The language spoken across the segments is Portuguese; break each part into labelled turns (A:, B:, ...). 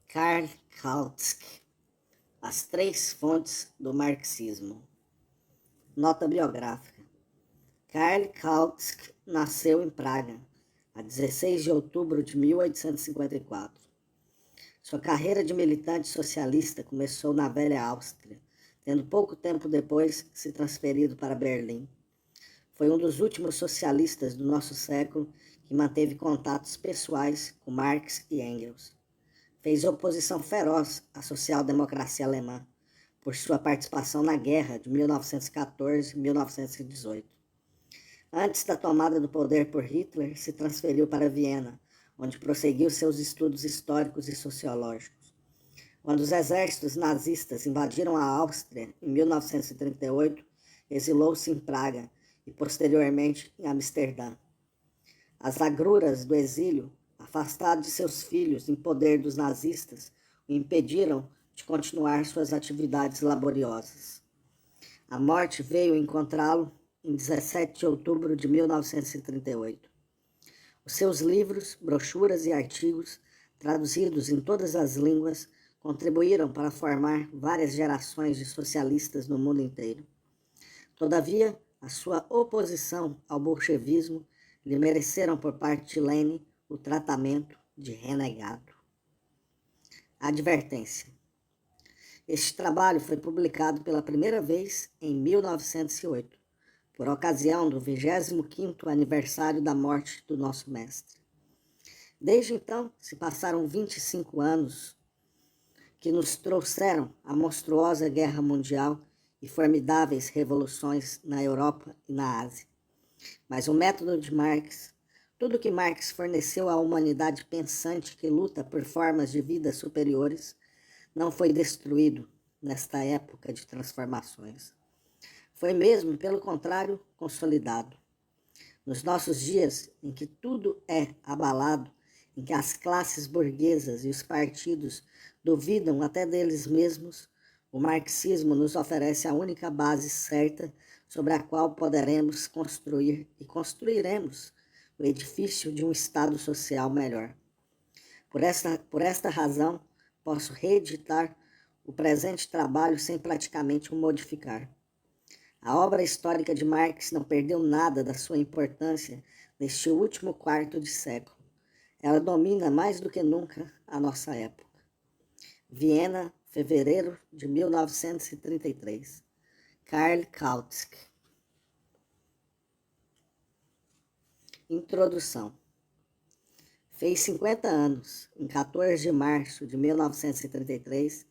A: Karl Kautsky, As Três Fontes do Marxismo. Nota biográfica. Karl Kautsky nasceu em Praga, a 16 de outubro de 1854. Sua carreira de militante socialista começou na velha Áustria, tendo pouco tempo depois se transferido para Berlim. Foi um dos últimos socialistas do nosso século que manteve contatos pessoais com Marx e Engels. Fez oposição feroz à social-democracia alemã, por sua participação na guerra de 1914-1918. Antes da tomada do poder por Hitler, se transferiu para Viena, onde prosseguiu seus estudos históricos e sociológicos. Quando os exércitos nazistas invadiram a Áustria em 1938, exilou-se em Praga e posteriormente em Amsterdã. As agruras do exílio, afastado de seus filhos em poder dos nazistas, o impediram de continuar suas atividades laboriosas. A morte veio encontrá-lo em 17 de outubro de 1938. Os seus livros, brochuras e artigos, traduzidos em todas as línguas, contribuíram para formar várias gerações de socialistas no mundo inteiro. Todavia, a sua oposição ao bolchevismo lhe mereceram por parte de Lenin o tratamento de renegado. Advertência. Este trabalho foi publicado pela primeira vez em 1908, por ocasião do 25º aniversário da morte do nosso mestre. Desde então, se passaram 25 anos que nos trouxeram a monstruosa guerra mundial e formidáveis revoluções na Europa e na Ásia. Mas o método de Marx, tudo que Marx forneceu à humanidade pensante que luta por formas de vida superiores, não foi destruído nesta época de transformações. Foi mesmo, pelo contrário, consolidado. Nos nossos dias, em que tudo é abalado, em que as classes burguesas e os partidos duvidam até deles mesmos, o marxismo nos oferece a única base certa sobre a qual poderemos construir e construiremos o edifício de um Estado social melhor. Por esta razão, posso reeditar o presente trabalho sem praticamente o modificar. A obra histórica de Marx não perdeu nada da sua importância neste último quarto de século. Ela domina mais do que nunca a nossa época. Viena, fevereiro de 1933. Karl Kautsky. Introdução. Fez 50 anos, em 14 de março de 1933,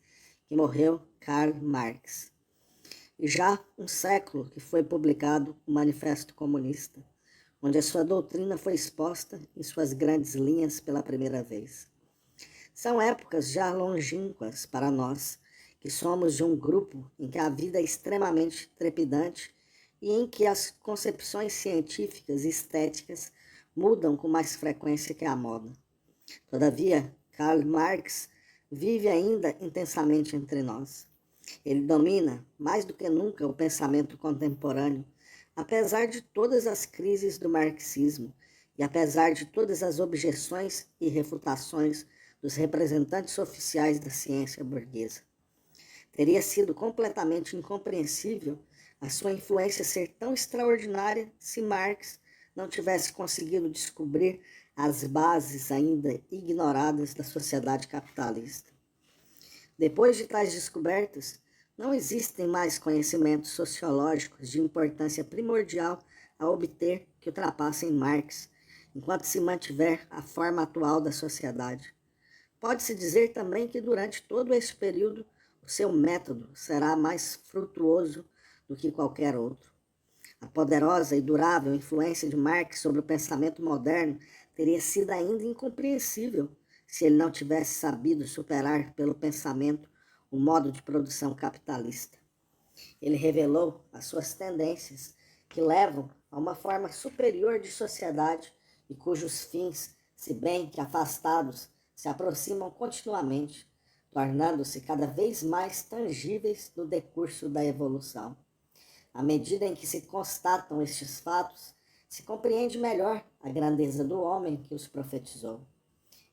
A: que morreu Karl Marx. E já um século que foi publicado o Manifesto Comunista, onde a sua doutrina foi exposta em suas grandes linhas pela primeira vez. São épocas já longínquas para nós, que somos de um grupo em que a vida é extremamente trepidante e em que as concepções científicas e estéticas mudam com mais frequência que a moda. Todavia, Karl Marx vive ainda intensamente entre nós. Ele domina, mais do que nunca, o pensamento contemporâneo, apesar de todas as crises do marxismo e apesar de todas as objeções e refutações dos representantes oficiais da ciência burguesa. Teria sido completamente incompreensível a sua influência ser tão extraordinária se Marx não tivesse conseguido descobrir as bases ainda ignoradas da sociedade capitalista. Depois de tais descobertas, não existem mais conhecimentos sociológicos de importância primordial a obter que ultrapassem Marx, enquanto se mantiver a forma atual da sociedade. Pode-se dizer também que durante todo esse período o seu método será mais frutuoso do que qualquer outro. A poderosa e durável influência de Marx sobre o pensamento moderno teria sido ainda incompreensível se ele não tivesse sabido superar pelo pensamento o modo de produção capitalista. Ele revelou as suas tendências que levam a uma forma superior de sociedade e cujos fins, se bem que afastados, se aproximam continuamente, tornando-se cada vez mais tangíveis no decurso da evolução. À medida em que se constatam estes fatos, se compreende melhor a grandeza do homem que os profetizou.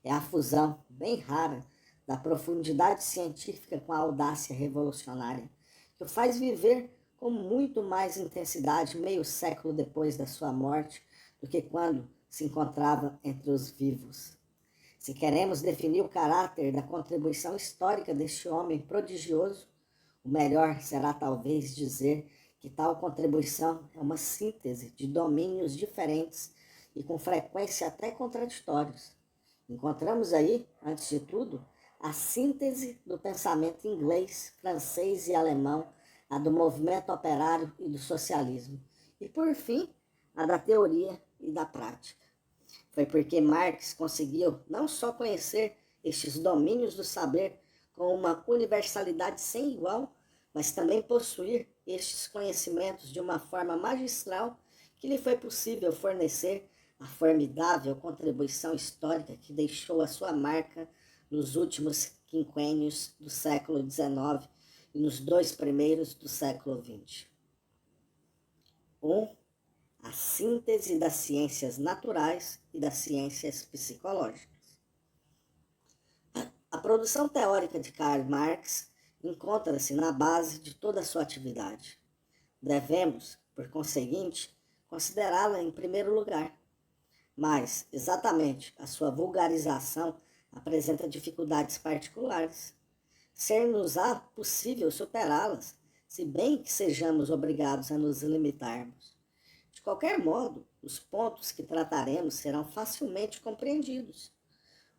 A: É a fusão, bem rara, da profundidade científica com a audácia revolucionária, que o faz viver com muito mais intensidade meio século depois da sua morte do que quando se encontrava entre os vivos. Se queremos definir o caráter da contribuição histórica deste homem prodigioso, o melhor será talvez dizer que tal contribuição é uma síntese de domínios diferentes e com frequência até contraditórios. Encontramos aí, antes de tudo, a síntese do pensamento inglês, francês e alemão, a do movimento operário e do socialismo, e, por fim, a da teoria e da prática. Foi porque Marx conseguiu não só conhecer estes domínios do saber com uma universalidade sem igual, mas também possuir estes conhecimentos de uma forma magistral que lhe foi possível fornecer a formidável contribuição histórica que deixou a sua marca nos últimos quinquênios do século XIX e nos 2 primeiros do século XX. 1. A síntese das ciências naturais e das ciências psicológicas. A produção teórica de Karl Marx encontra-se na base de toda a sua atividade. Devemos, por conseguinte, considerá-la em primeiro lugar. Mas, exatamente, a sua vulgarização apresenta dificuldades particulares. Ser-nos-á possível superá-las, se bem que sejamos obrigados a nos limitarmos. De qualquer modo, os pontos que trataremos serão facilmente compreendidos.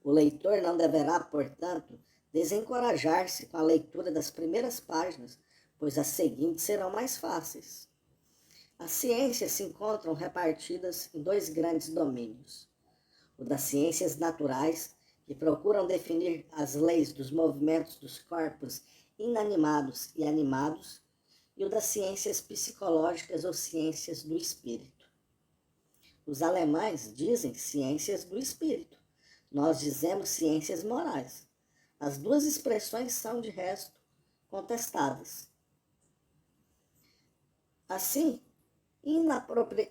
A: O leitor não deverá, portanto, desencorajar-se com a leitura das primeiras páginas, pois as seguintes serão mais fáceis. As ciências se encontram repartidas em 2 grandes domínios: o das ciências naturais, que procuram definir as leis dos movimentos dos corpos inanimados e animados, e o das ciências psicológicas ou ciências do espírito. Os alemães dizem ciências do espírito, nós dizemos ciências morais. As 2 expressões são, de resto, contestadas. Assim,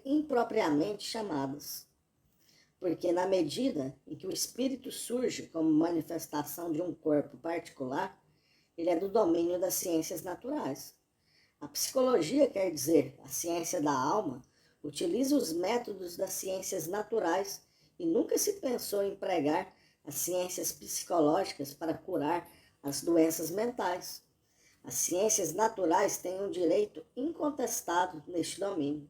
A: impropriamente chamadas, porque na medida em que o espírito surge como manifestação de um corpo particular, ele é do domínio das ciências naturais. A psicologia, quer dizer, a ciência da alma, utiliza os métodos das ciências naturais e nunca se pensou em empregar as ciências psicológicas para curar as doenças mentais. As ciências naturais têm um direito incontestado neste domínio.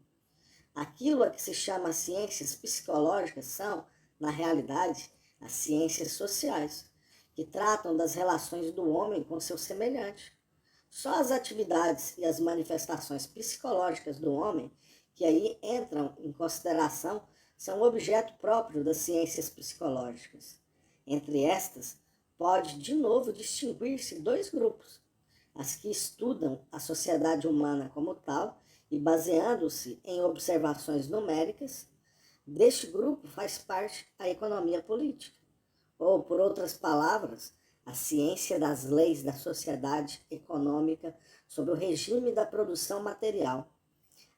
A: Aquilo a que se chama ciências psicológicas são, na realidade, as ciências sociais, que tratam das relações do homem com seu semelhante. Só as atividades e as manifestações psicológicas do homem, que aí entram em consideração, são objeto próprio das ciências psicológicas. Entre estas, pode de novo distinguir-se 2 grupos: as que estudam a sociedade humana como tal e baseando-se em observações numéricas. Deste grupo faz parte a economia política, ou, por outras palavras, a ciência das leis da sociedade econômica sob o regime da produção material.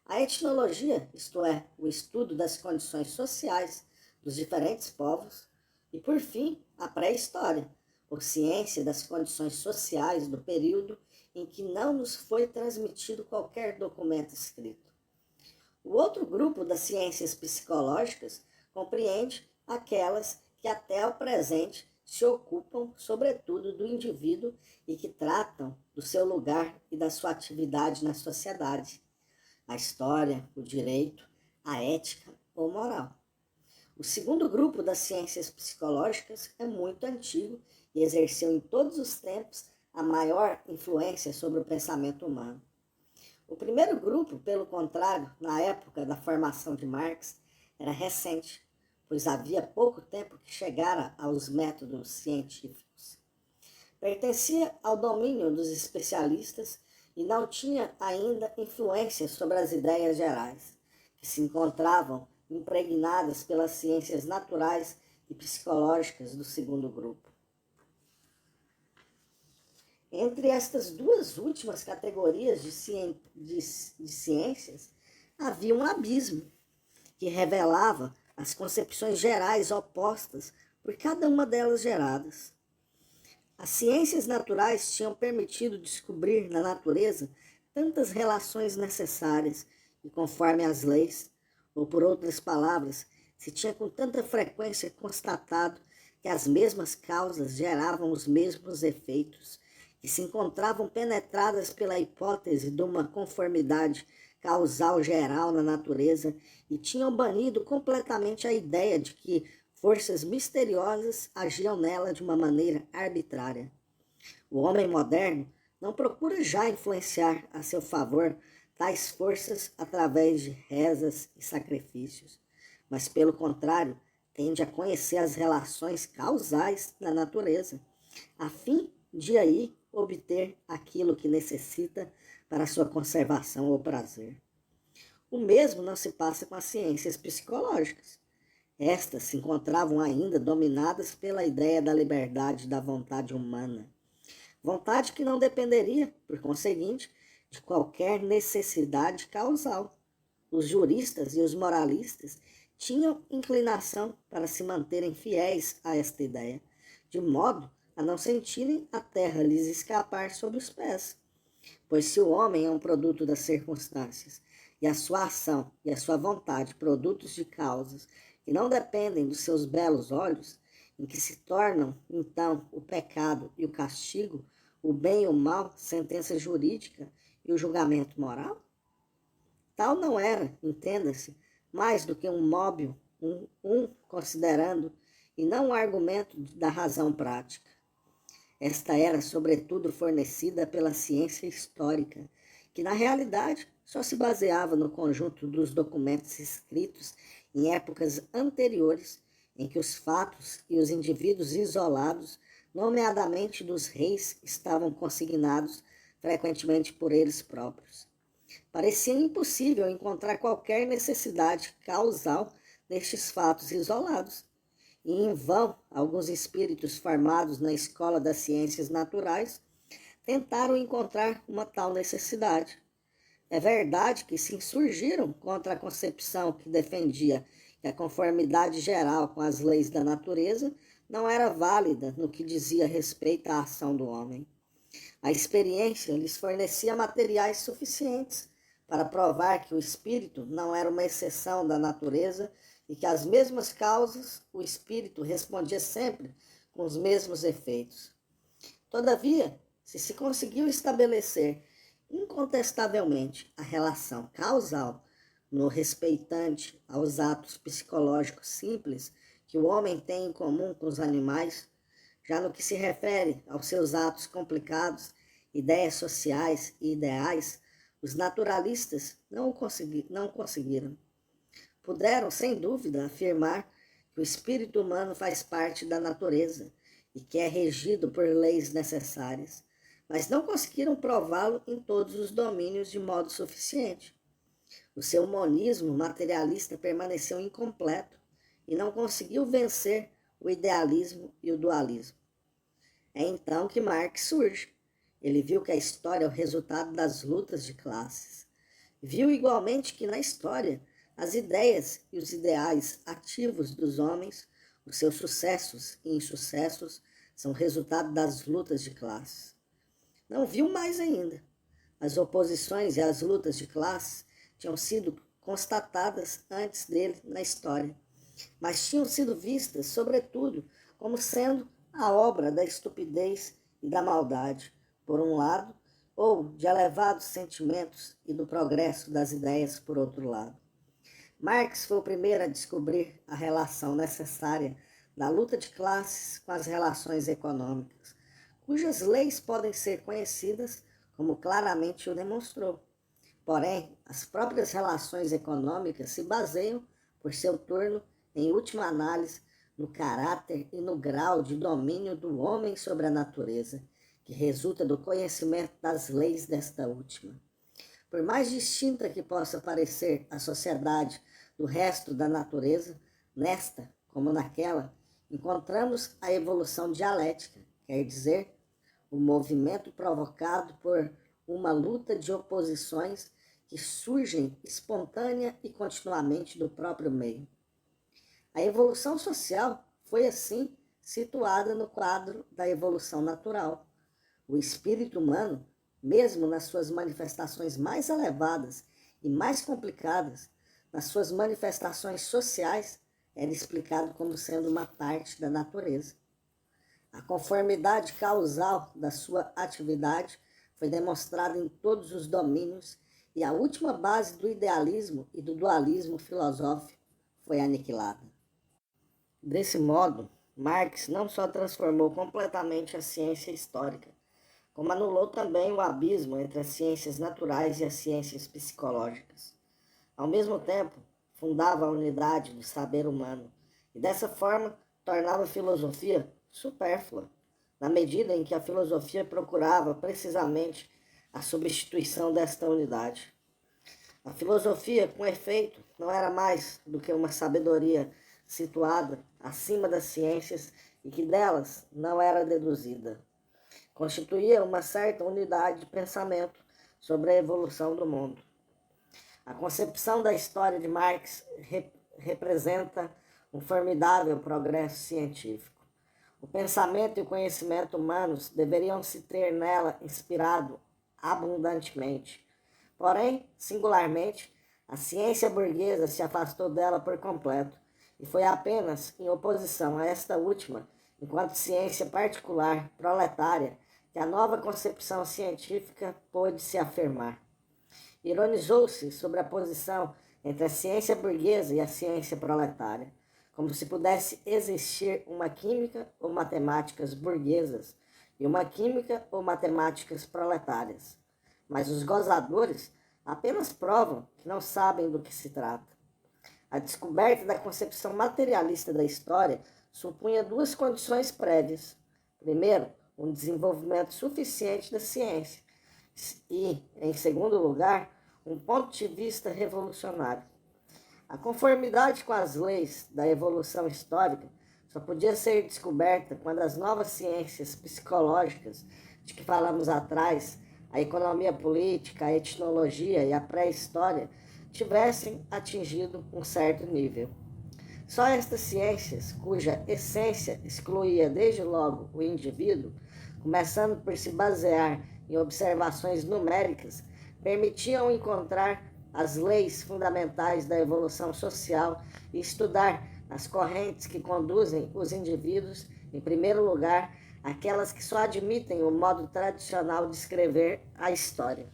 A: A etnologia, isto é, o estudo das condições sociais dos diferentes povos, e, por fim, a pré-história, por ciência das condições sociais do período em que não nos foi transmitido qualquer documento escrito. O outro grupo das ciências psicológicas compreende aquelas que até o presente se ocupam, sobretudo, do indivíduo e que tratam do seu lugar e da sua atividade na sociedade: a história, o direito, a ética ou moral. O segundo grupo das ciências psicológicas é muito antigo e exerceu em todos os tempos a maior influência sobre o pensamento humano. O primeiro grupo, pelo contrário, na época da formação de Marx, era recente, pois havia pouco tempo que chegara aos métodos científicos. Pertencia ao domínio dos especialistas e não tinha ainda influência sobre as ideias gerais, que se encontravam impregnadas pelas ciências naturais e psicológicas do segundo grupo. Entre estas 2 últimas categorias de ciências, havia um abismo que revelava as concepções gerais opostas por cada uma delas geradas. As ciências naturais tinham permitido descobrir na natureza tantas relações necessárias e conforme as leis, ou por outras palavras, se tinha com tanta frequência constatado que as mesmas causas geravam os mesmos efeitos, que se encontravam penetradas pela hipótese de uma conformidade causal geral na natureza e tinham banido completamente a ideia de que forças misteriosas agiam nela de uma maneira arbitrária. O homem moderno não procura já influenciar a seu favor tais forças através de rezas e sacrifícios, mas, pelo contrário, tende a conhecer as relações causais da natureza, a fim de aí obter aquilo que necessita para sua conservação ou prazer. O mesmo não se passa com as ciências psicológicas. Estas se encontravam ainda dominadas pela ideia da liberdade da vontade humana. Vontade que não dependeria, por conseguinte, de qualquer necessidade causal. Os juristas e os moralistas tinham inclinação para se manterem fiéis a esta ideia, de modo a não sentirem a terra lhes escapar sob os pés. Pois se o homem é um produto das circunstâncias, e a sua ação e a sua vontade produtos de causas que não dependem dos seus belos olhos, em que se tornam, então, o pecado e o castigo, o bem e o mal, sentença jurídica e o julgamento moral? Tal não era, entenda-se, mais do que um móbil, considerando, e não um argumento da razão prática. Esta era, sobretudo, fornecida pela ciência histórica, que, na realidade, só se baseava no conjunto dos documentos escritos em épocas anteriores, em que os fatos e os indivíduos isolados, nomeadamente dos reis, estavam consignados frequentemente por eles próprios. Parecia impossível encontrar qualquer necessidade causal nestes fatos isolados, e em vão alguns espíritos formados na escola das ciências naturais tentaram encontrar uma tal necessidade. É verdade que se insurgiram contra a concepção que defendia que a conformidade geral com as leis da natureza não era válida no que dizia respeito à ação do homem. A experiência lhes fornecia materiais suficientes para provar que o espírito não era uma exceção da natureza e que as mesmas causas o espírito respondia sempre com os mesmos efeitos. Todavia, se conseguiu estabelecer incontestavelmente a relação causal no respeitante aos atos psicológicos simples que o homem tem em comum com os animais, já no que se refere aos seus atos complicados, ideias sociais e ideais, os naturalistas não conseguiram. Puderam, sem dúvida, afirmar que o espírito humano faz parte da natureza e que é regido por leis necessárias, mas não conseguiram prová-lo em todos os domínios de modo suficiente. O seu monismo materialista permaneceu incompleto e não conseguiu vencer o idealismo e o dualismo. É então que Marx surge. Ele viu que a história é o resultado das lutas de classes. Viu igualmente que na história as ideias e os ideais ativos dos homens, os seus sucessos e insucessos, são resultado das lutas de classes. Não viu mais ainda. As oposições e as lutas de classes tinham sido constatadas antes dele na história, mas tinham sido vistas, sobretudo, como sendo a obra da estupidez e da maldade, por um lado, ou de elevados sentimentos e do progresso das ideias, por outro lado. Marx foi o primeiro a descobrir a relação necessária da luta de classes com as relações econômicas, cujas leis podem ser conhecidas, como claramente o demonstrou. Porém, as próprias relações econômicas se baseiam, por seu turno, em última análise, no caráter e no grau de domínio do homem sobre a natureza, que resulta do conhecimento das leis desta última. Por mais distinta que possa parecer a sociedade do resto da natureza, nesta, como naquela, encontramos a evolução dialética, quer dizer, o movimento provocado por uma luta de oposições que surgem espontânea e continuamente do próprio meio. A evolução social foi, assim, situada no quadro da evolução natural. O espírito humano, mesmo nas suas manifestações mais elevadas e mais complicadas, nas suas manifestações sociais, era explicado como sendo uma parte da natureza. A conformidade causal da sua atividade foi demonstrada em todos os domínios e a última base do idealismo e do dualismo filosófico foi aniquilada. Desse modo, Marx não só transformou completamente a ciência histórica, como anulou também o abismo entre as ciências naturais e as ciências psicológicas. Ao mesmo tempo, fundava a unidade do saber humano e, dessa forma, tornava a filosofia supérflua, na medida em que a filosofia procurava precisamente a substituição desta unidade. A filosofia, com efeito, não era mais do que uma sabedoria situada acima das ciências e que delas não era deduzida. Constituía uma certa unidade de pensamento sobre a evolução do mundo. A concepção da história de Marx representa um formidável progresso científico. O pensamento e o conhecimento humanos deveriam se ter nela inspirado abundantemente. Porém, singularmente, a ciência burguesa se afastou dela por completo e foi apenas em oposição a esta última, enquanto ciência particular, proletária, que a nova concepção científica pôde se afirmar. Ironizou-se sobre a posição entre a ciência burguesa e a ciência proletária, como se pudesse existir uma química ou matemáticas burguesas e uma química ou matemáticas proletárias. Mas os gozadores apenas provam que não sabem do que se trata. A descoberta da concepção materialista da história supunha duas condições prévias. Primeiro, um desenvolvimento suficiente da ciência e, em segundo lugar, um ponto de vista revolucionário. A conformidade com as leis da evolução histórica só podia ser descoberta quando as novas ciências psicológicas de que falamos atrás, a economia política, a etnologia e a pré-história, tivessem atingido um certo nível. Só estas ciências, cuja essência excluía desde logo o indivíduo, começando por se basear em observações numéricas, permitiam encontrar as leis fundamentais da evolução social e estudar as correntes que conduzem os indivíduos, em primeiro lugar, aquelas que só admitem o modo tradicional de escrever a história.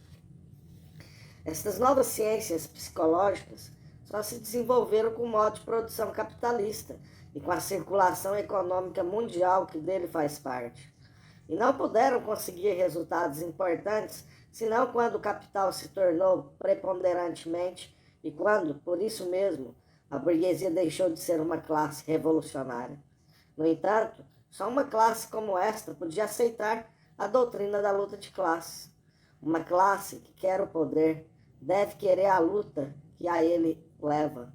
A: Estas novas ciências psicológicas só se desenvolveram com o modo de produção capitalista e com a circulação econômica mundial que dele faz parte. E não puderam conseguir resultados importantes senão quando o capital se tornou preponderantemente e quando, por isso mesmo, a burguesia deixou de ser uma classe revolucionária. No entanto, só uma classe como esta podia aceitar a doutrina da luta de classes. Uma classe que quer o poder deve querer a luta que a ele leva,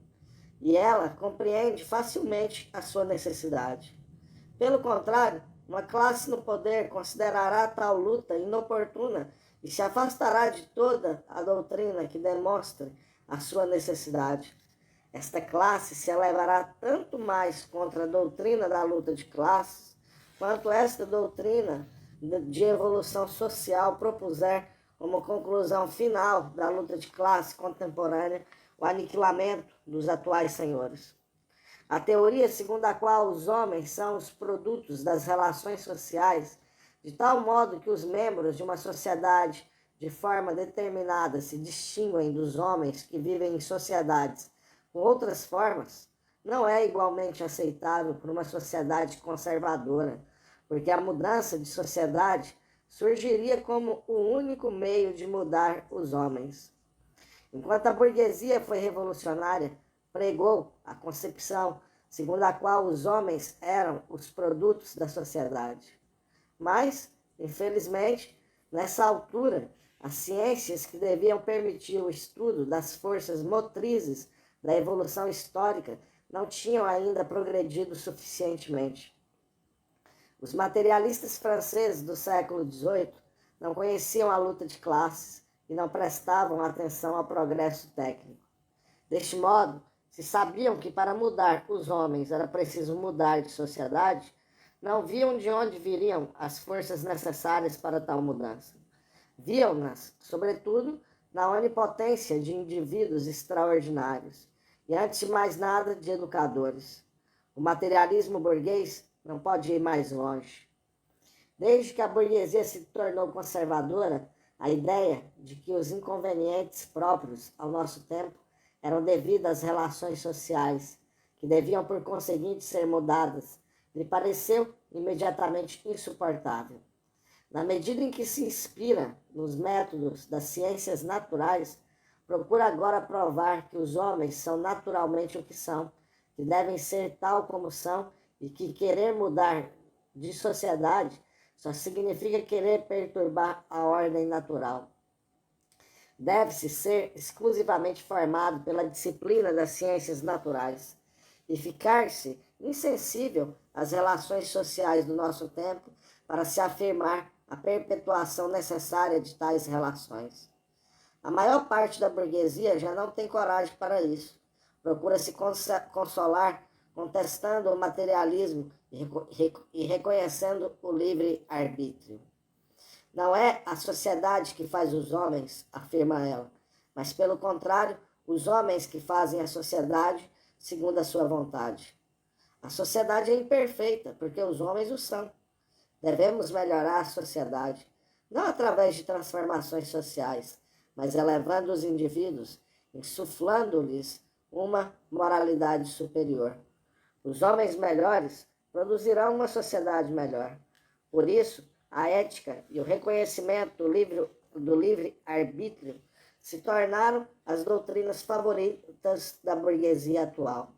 A: e ela compreende facilmente a sua necessidade. Pelo contrário, uma classe no poder considerará tal luta inoportuna e se afastará de toda a doutrina que demonstre a sua necessidade. Esta classe se elevará tanto mais contra a doutrina da luta de classes, quanto esta doutrina de evolução social propuser como conclusão final da luta de classe contemporânea o aniquilamento dos atuais senhores. A teoria segundo a qual os homens são os produtos das relações sociais, de tal modo que os membros de uma sociedade de forma determinada se distinguem dos homens que vivem em sociedades com outras formas, não é igualmente aceitável por uma sociedade conservadora, porque a mudança de sociedade surgiria como o único meio de mudar os homens. Enquanto a burguesia foi revolucionária, pregou a concepção segundo a qual os homens eram os produtos da sociedade. Mas, infelizmente, nessa altura, as ciências que deviam permitir o estudo das forças motrizes da evolução histórica não tinham ainda progredido suficientemente. Os materialistas franceses do século XVIII não conheciam a luta de classes e não prestavam atenção ao progresso técnico. Deste modo, se sabiam que para mudar os homens era preciso mudar de sociedade, não viam de onde viriam as forças necessárias para tal mudança. Viam-nas, sobretudo, na onipotência de indivíduos extraordinários e, antes de mais nada, de educadores. O materialismo burguês não pode ir mais longe. Desde que a burguesia se tornou conservadora, a ideia de que os inconvenientes próprios ao nosso tempo eram devidos às relações sociais, que deviam, por conseguinte, ser mudadas, lhe pareceu imediatamente insuportável. Na medida em que se inspira nos métodos das ciências naturais, procura agora provar que os homens são naturalmente o que são, que devem ser tal como são e que querer mudar de sociedade só significa querer perturbar a ordem natural. Deve-se ser exclusivamente formado pela disciplina das ciências naturais e ficar-se insensível às relações sociais do nosso tempo para se afirmar a perpetuação necessária de tais relações. A maior parte da burguesia já não tem coragem para isso. Procura se consolar contestando o materialismo e reconhecendo o livre-arbítrio. Não é a sociedade que faz os homens, afirma ela, mas, pelo contrário, os homens que fazem a sociedade segundo a sua vontade. A sociedade é imperfeita, porque os homens o são. Devemos melhorar a sociedade, não através de transformações sociais, mas elevando os indivíduos, insuflando-lhes uma moralidade superior. Os homens melhores produzirão uma sociedade melhor. Por isso, a ética e o reconhecimento do livre-arbítrio se tornaram as doutrinas favoritas da burguesia atual.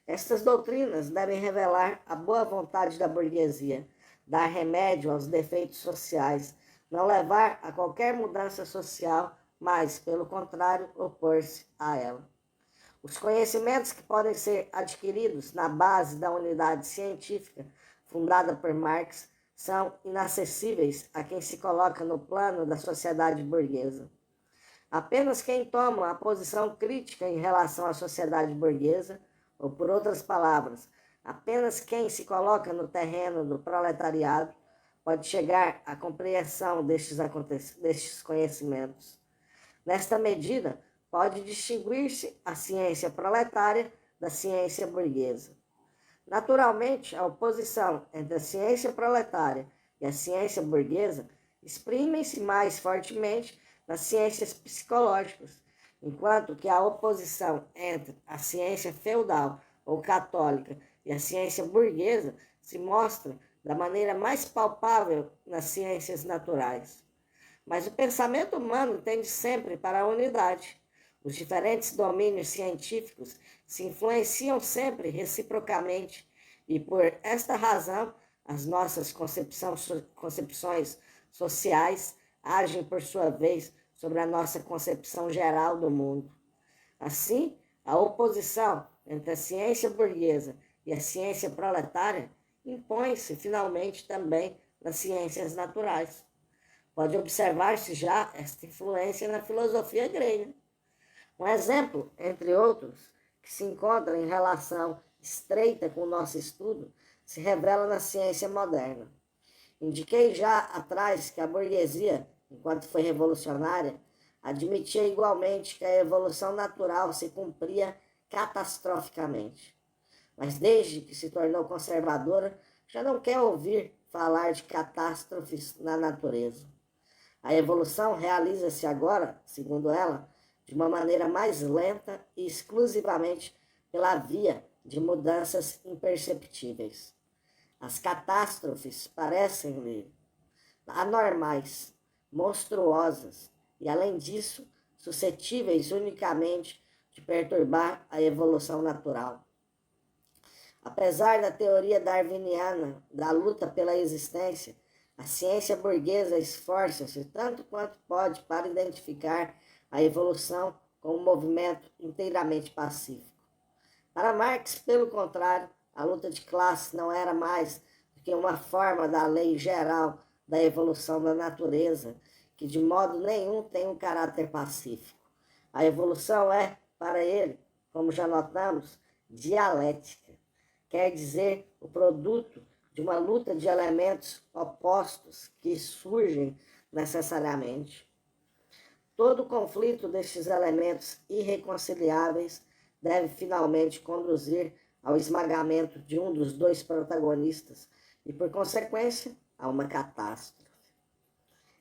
A: Estas doutrinas devem revelar a boa vontade da burguesia, dar remédio aos defeitos sociais, não levar a qualquer mudança social, mas, pelo contrário, opor-se a ela. Os conhecimentos que podem ser adquiridos na base da unidade científica fundada por Marx são inacessíveis a quem se coloca no plano da sociedade burguesa. Apenas quem toma a posição crítica em relação à sociedade burguesa, ou por outras palavras, apenas quem se coloca no terreno do proletariado, pode chegar à compreensão destes conhecimentos. Nesta medida, pode distinguir-se a ciência proletária da ciência burguesa. Naturalmente, a oposição entre a ciência proletária e a ciência burguesa exprime-se mais fortemente nas ciências psicológicas, enquanto que a oposição entre a ciência feudal ou católica e a ciência burguesa se mostra da maneira mais palpável nas ciências naturais. Mas o pensamento humano tende sempre para a unidade. Os diferentes domínios científicos se influenciam sempre reciprocamente e, por esta razão, as nossas concepções sociais agem, por sua vez, sobre a nossa concepção geral do mundo. Assim, a oposição entre a ciência burguesa e a ciência proletária impõe-se, finalmente, também nas ciências naturais. Pode observar-se já esta influência na filosofia grega. Um exemplo, entre outros, que se encontra em relação estreita com o nosso estudo, se revela na ciência moderna. Indiquei já atrás que a burguesia, enquanto foi revolucionária, admitia igualmente que a evolução natural se cumpria catastroficamente. Mas desde que se tornou conservadora, já não quer ouvir falar de catástrofes na natureza. A evolução realiza-se agora, segundo ela, de uma maneira mais lenta e exclusivamente pela via de mudanças imperceptíveis. As catástrofes parecem-lhe anormais, monstruosas e, além disso, suscetíveis unicamente de perturbar a evolução natural. Apesar da teoria darwiniana da luta pela existência, a ciência burguesa esforça-se tanto quanto pode para identificar a evolução como um movimento inteiramente pacífico. Para Marx, pelo contrário, a luta de classes não era mais do que uma forma da lei geral da evolução da natureza, que de modo nenhum tem um caráter pacífico. A evolução é, para ele, como já notamos, dialética. Quer dizer, o produto de uma luta de elementos opostos que surgem necessariamente. Todo conflito destes elementos irreconciliáveis deve finalmente conduzir ao esmagamento de um dos dois protagonistas e, por consequência, a uma catástrofe.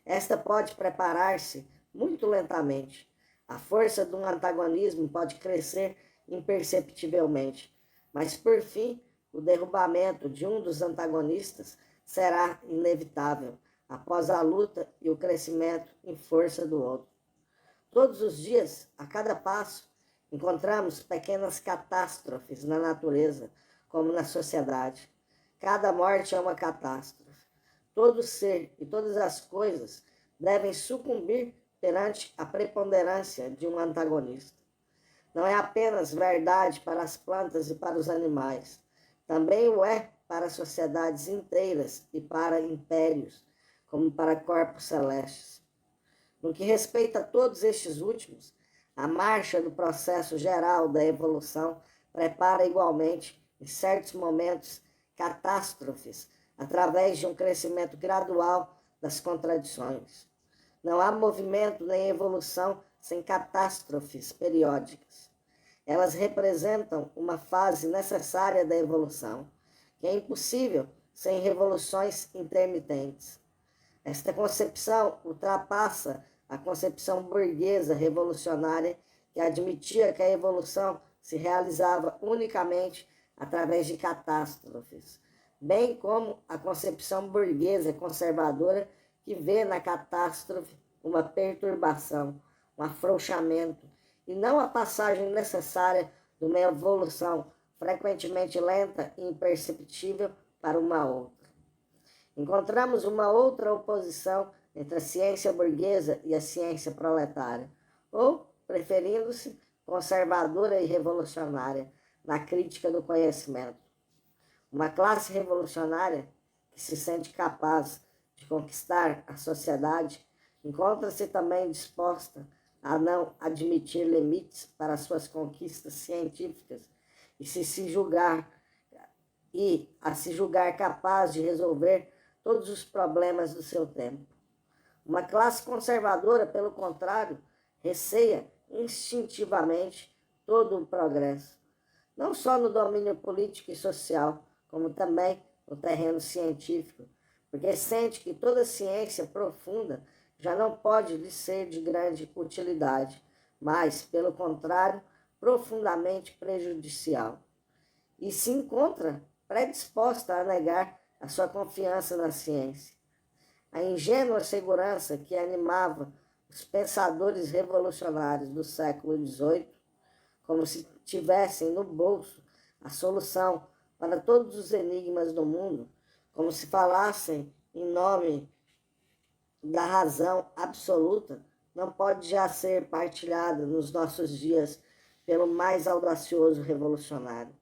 A: Esta pode preparar-se muito lentamente. A força de um antagonismo pode crescer imperceptivelmente, mas, por fim, o derrubamento de um dos antagonistas será inevitável, após a luta e o crescimento em força do outro. Todos os dias, a cada passo, encontramos pequenas catástrofes na natureza, como na sociedade. Cada morte é uma catástrofe. Todo ser e todas as coisas devem sucumbir perante a preponderância de um antagonista. Não é apenas verdade para as plantas e para os animais, também o é para sociedades inteiras e para impérios, como para corpos celestes. No que respeita a todos estes últimos, a marcha do processo geral da evolução prepara igualmente, em certos momentos, catástrofes, através de um crescimento gradual das contradições. Não há movimento nem evolução sem catástrofes periódicas. Elas representam uma fase necessária da evolução, que é impossível sem revoluções intermitentes. Esta concepção ultrapassa a concepção burguesa revolucionária que admitia que a evolução se realizava unicamente através de catástrofes, bem como a concepção burguesa conservadora que vê na catástrofe uma perturbação, um afrouxamento, e não a passagem necessária de uma evolução frequentemente lenta e imperceptível para uma outra. Encontramos uma outra oposição entre a ciência burguesa e a ciência proletária, ou, preferindo-se, conservadora e revolucionária, na crítica do conhecimento. Uma classe revolucionária que se sente capaz de conquistar a sociedade encontra-se também disposta a não admitir limites para suas conquistas científicas e a se julgar capaz de resolver todos os problemas do seu tempo. Uma classe conservadora, pelo contrário, receia instintivamente todo o progresso, não só no domínio político e social, como também no terreno científico, porque sente que toda ciência profunda já não pode lhe ser de grande utilidade, mas, pelo contrário, profundamente prejudicial. E se encontra predisposta a negar a sua confiança na ciência. A ingênua segurança que animava os pensadores revolucionários do século XVIII, como se tivessem no bolso a solução para todos os enigmas do mundo, como se falassem em nome da razão absoluta, não pode já ser partilhada nos nossos dias pelo mais audacioso revolucionário.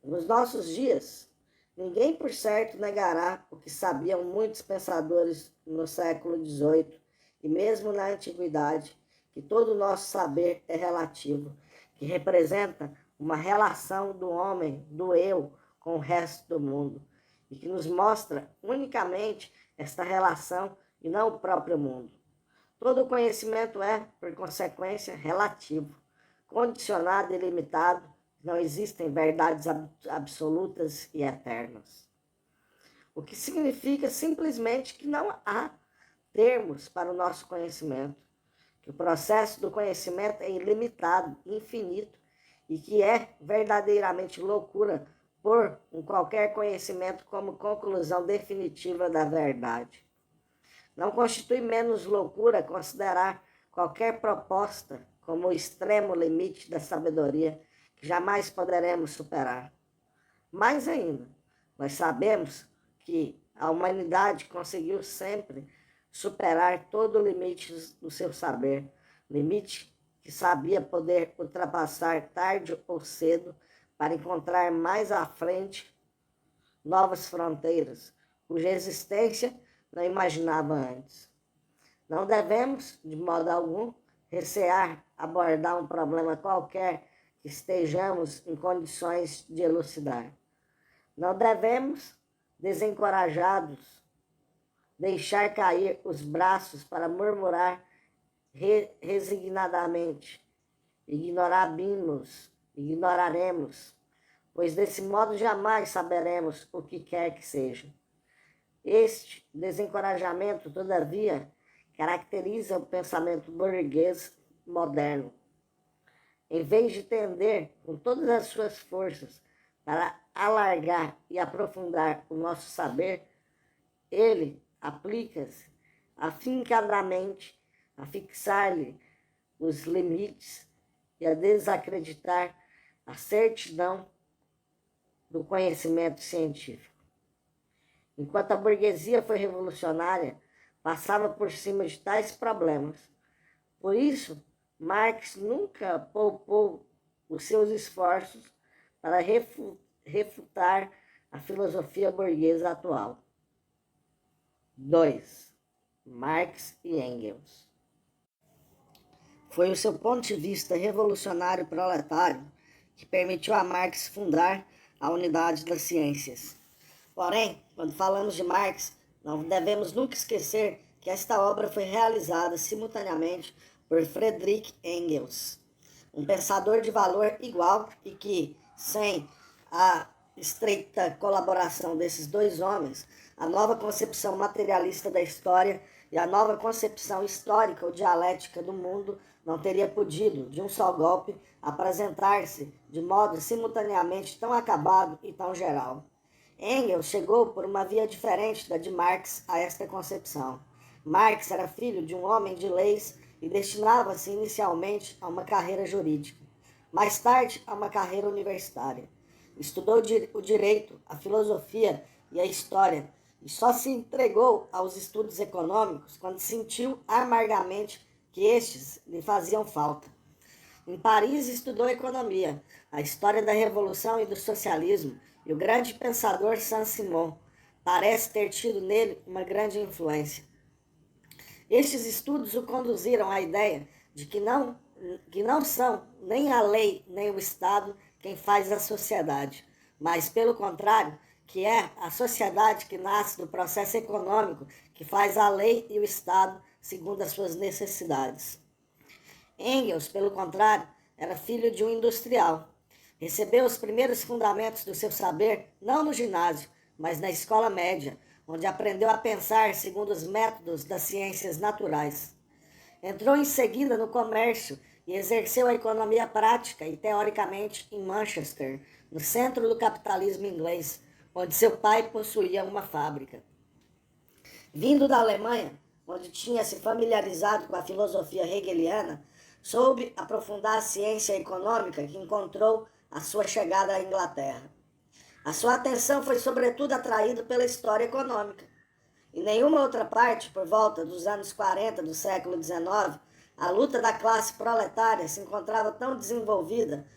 A: Nos nossos dias, ninguém por certo negará o que sabiam muitos pensadores no século XVIII e mesmo na antiguidade, que todo o nosso saber é relativo, que representa uma relação do homem, do eu, com o resto do mundo, e que nos mostra unicamente esta relação e não o próprio mundo. Todo conhecimento é, por consequência, relativo, condicionado e limitado. Não existem verdades absolutas e eternas. O que significa simplesmente que não há termos para o nosso conhecimento, que o processo do conhecimento é ilimitado, infinito, e que é verdadeiramente loucura pôr qualquer conhecimento como conclusão definitiva da verdade. Não constitui menos loucura considerar qualquer proposta como o extremo limite da sabedoria, jamais poderemos superar. Mais ainda, nós sabemos que a humanidade conseguiu sempre superar todo o limite do seu saber, limite que sabia poder ultrapassar tarde ou cedo para encontrar mais à frente novas fronteiras, cuja existência não imaginava antes. Não devemos, de modo algum, recear abordar um problema qualquer que estejamos em condições de elucidar. Não devemos, desencorajados, deixar cair os braços para murmurar resignadamente. Ignoraremos, pois desse modo jamais saberemos o que quer que seja. Este desencorajamento, todavia, caracteriza o pensamento burguês moderno. Em vez de tender com todas as suas forças para alargar e aprofundar o nosso saber, ele aplica-se afincadamente a fixar-lhe os limites e a desacreditar a certidão do conhecimento científico. Enquanto a burguesia foi revolucionária, passava por cima de tais problemas. Por isso, Marx nunca poupou os seus esforços para refutar a filosofia burguesa atual. 2. Marx e Engels. Foi o seu ponto de vista revolucionário proletário que permitiu a Marx fundar a Unidade das Ciências. Porém, quando falamos de Marx, não devemos nunca esquecer que esta obra foi realizada simultaneamente por Friedrich Engels, um pensador de valor igual e que, sem a estreita colaboração desses dois homens, a nova concepção materialista da história e a nova concepção histórica ou dialética do mundo não teria podido, de um só golpe, apresentar-se de modo simultaneamente tão acabado e tão geral. Engels chegou por uma via diferente da de Marx a esta concepção. Marx era filho de um homem de leis e destinava-se inicialmente a uma carreira jurídica, mais tarde a uma carreira universitária. Estudou o direito, a filosofia e a história e só se entregou aos estudos econômicos quando sentiu amargamente que estes lhe faziam falta. Em Paris estudou economia, a história da Revolução e do socialismo, e o grande pensador Saint-Simon parece ter tido nele uma grande influência. Estes estudos o conduziram à ideia de que não são nem a lei nem o Estado quem faz a sociedade, mas, pelo contrário, que é a sociedade que nasce do processo econômico que faz a lei e o Estado segundo as suas necessidades. Engels, pelo contrário, era filho de um industrial. Recebeu os primeiros fundamentos do seu saber não no ginásio, mas na escola média, onde aprendeu a pensar segundo os métodos das ciências naturais. Entrou em seguida no comércio e exerceu a economia prática e teoricamente em Manchester, no centro do capitalismo inglês, onde seu pai possuía uma fábrica. Vindo da Alemanha, onde tinha se familiarizado com a filosofia hegeliana, soube aprofundar a ciência econômica que encontrou a sua chegada à Inglaterra. A sua atenção foi sobretudo atraída pela história econômica. Em nenhuma outra parte, por volta dos anos 40 do século XIX, a luta da classe proletária se encontrava tão desenvolvida,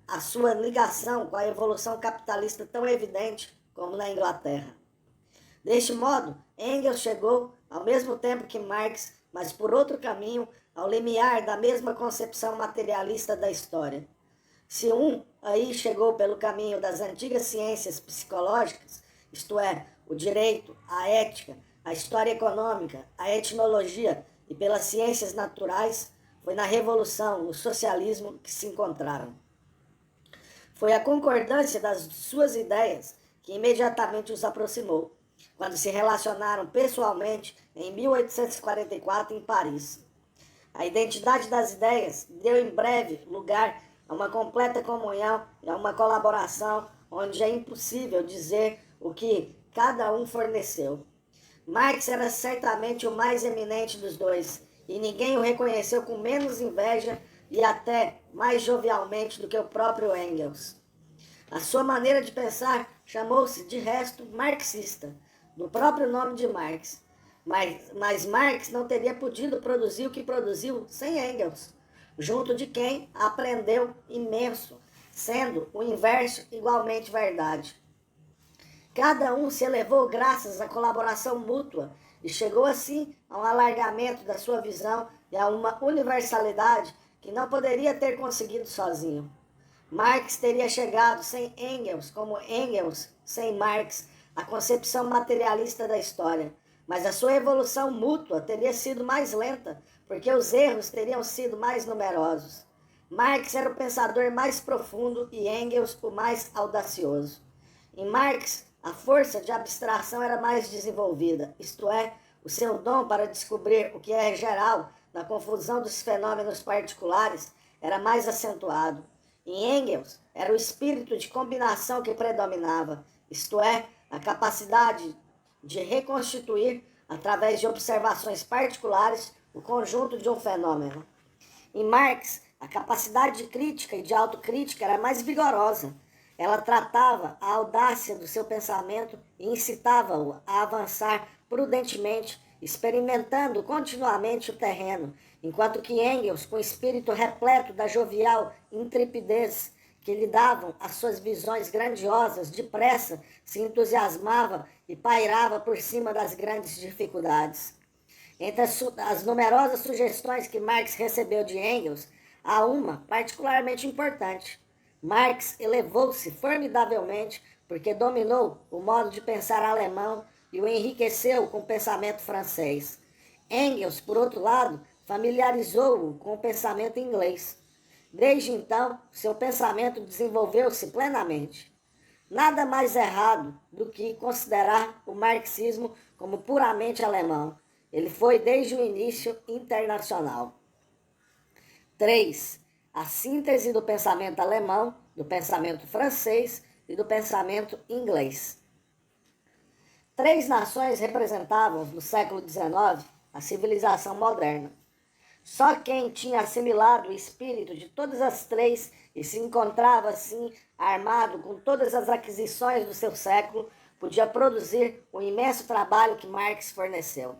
A: a sua ligação com a evolução capitalista tão evidente como na Inglaterra. Deste modo, Engels chegou, ao mesmo tempo que Marx, mas por outro caminho, ao limiar da mesma concepção materialista da história. Se um aí chegou pelo caminho das antigas ciências psicológicas, isto é, o direito, a ética, a história econômica, a etnologia e pelas ciências naturais, foi na Revolução, no socialismo, que se encontraram. Foi a concordância das suas ideias que imediatamente os aproximou, quando se relacionaram pessoalmente em 1844 em Paris. A identidade das ideias deu em breve lugar a uma completa comunhão e a uma colaboração onde é impossível dizer o que cada um forneceu. Marx era certamente o mais eminente dos dois, e ninguém o reconheceu com menos inveja e até mais jovialmente do que o próprio Engels. A sua maneira de pensar chamou-se, de resto, marxista, do próprio nome de Marx. Mas Marx não teria podido produzir o que produziu sem Engels, junto de quem aprendeu imenso, sendo o inverso igualmente verdade. Cada um se elevou graças à colaboração mútua e chegou assim a um alargamento da sua visão e a uma universalidade que não poderia ter conseguido sozinho. Marx teria chegado sem Engels, como Engels sem Marx, à concepção materialista da história, mas a sua evolução mútua teria sido mais lenta, porque os erros teriam sido mais numerosos. Marx era o pensador mais profundo e Engels o mais audacioso. Em Marx, a força de abstração era mais desenvolvida, isto é, o seu dom para descobrir o que é geral na confusão dos fenômenos particulares era mais acentuado. Em Engels, era o espírito de combinação que predominava, isto é, a capacidade de reconstituir, através de observações particulares, o conjunto de um fenômeno. Em Marx, a capacidade de crítica e de autocrítica era mais vigorosa. Ela tratava a audácia do seu pensamento e incitava-o a avançar prudentemente, experimentando continuamente o terreno, enquanto que Engels, com espírito repleto da jovial intrepidez que lhe davam as suas visões grandiosas, depressa se entusiasmava e pairava por cima das grandes dificuldades. Entre as numerosas sugestões que Marx recebeu de Engels, há uma particularmente importante. Marx elevou-se formidavelmente porque dominou o modo de pensar alemão e o enriqueceu com o pensamento francês. Engels, por outro lado, familiarizou-o com o pensamento inglês. Desde então, seu pensamento desenvolveu-se plenamente. Nada mais errado do que considerar o marxismo como puramente alemão. Ele foi, desde o início, internacional. 3. A síntese do pensamento alemão, do pensamento francês e do pensamento inglês. Três nações representavam, no século XIX, a civilização moderna. Só quem tinha assimilado o espírito de todas as três e se encontrava, assim, armado com todas as aquisições do seu século, podia produzir o imenso trabalho que Marx forneceu.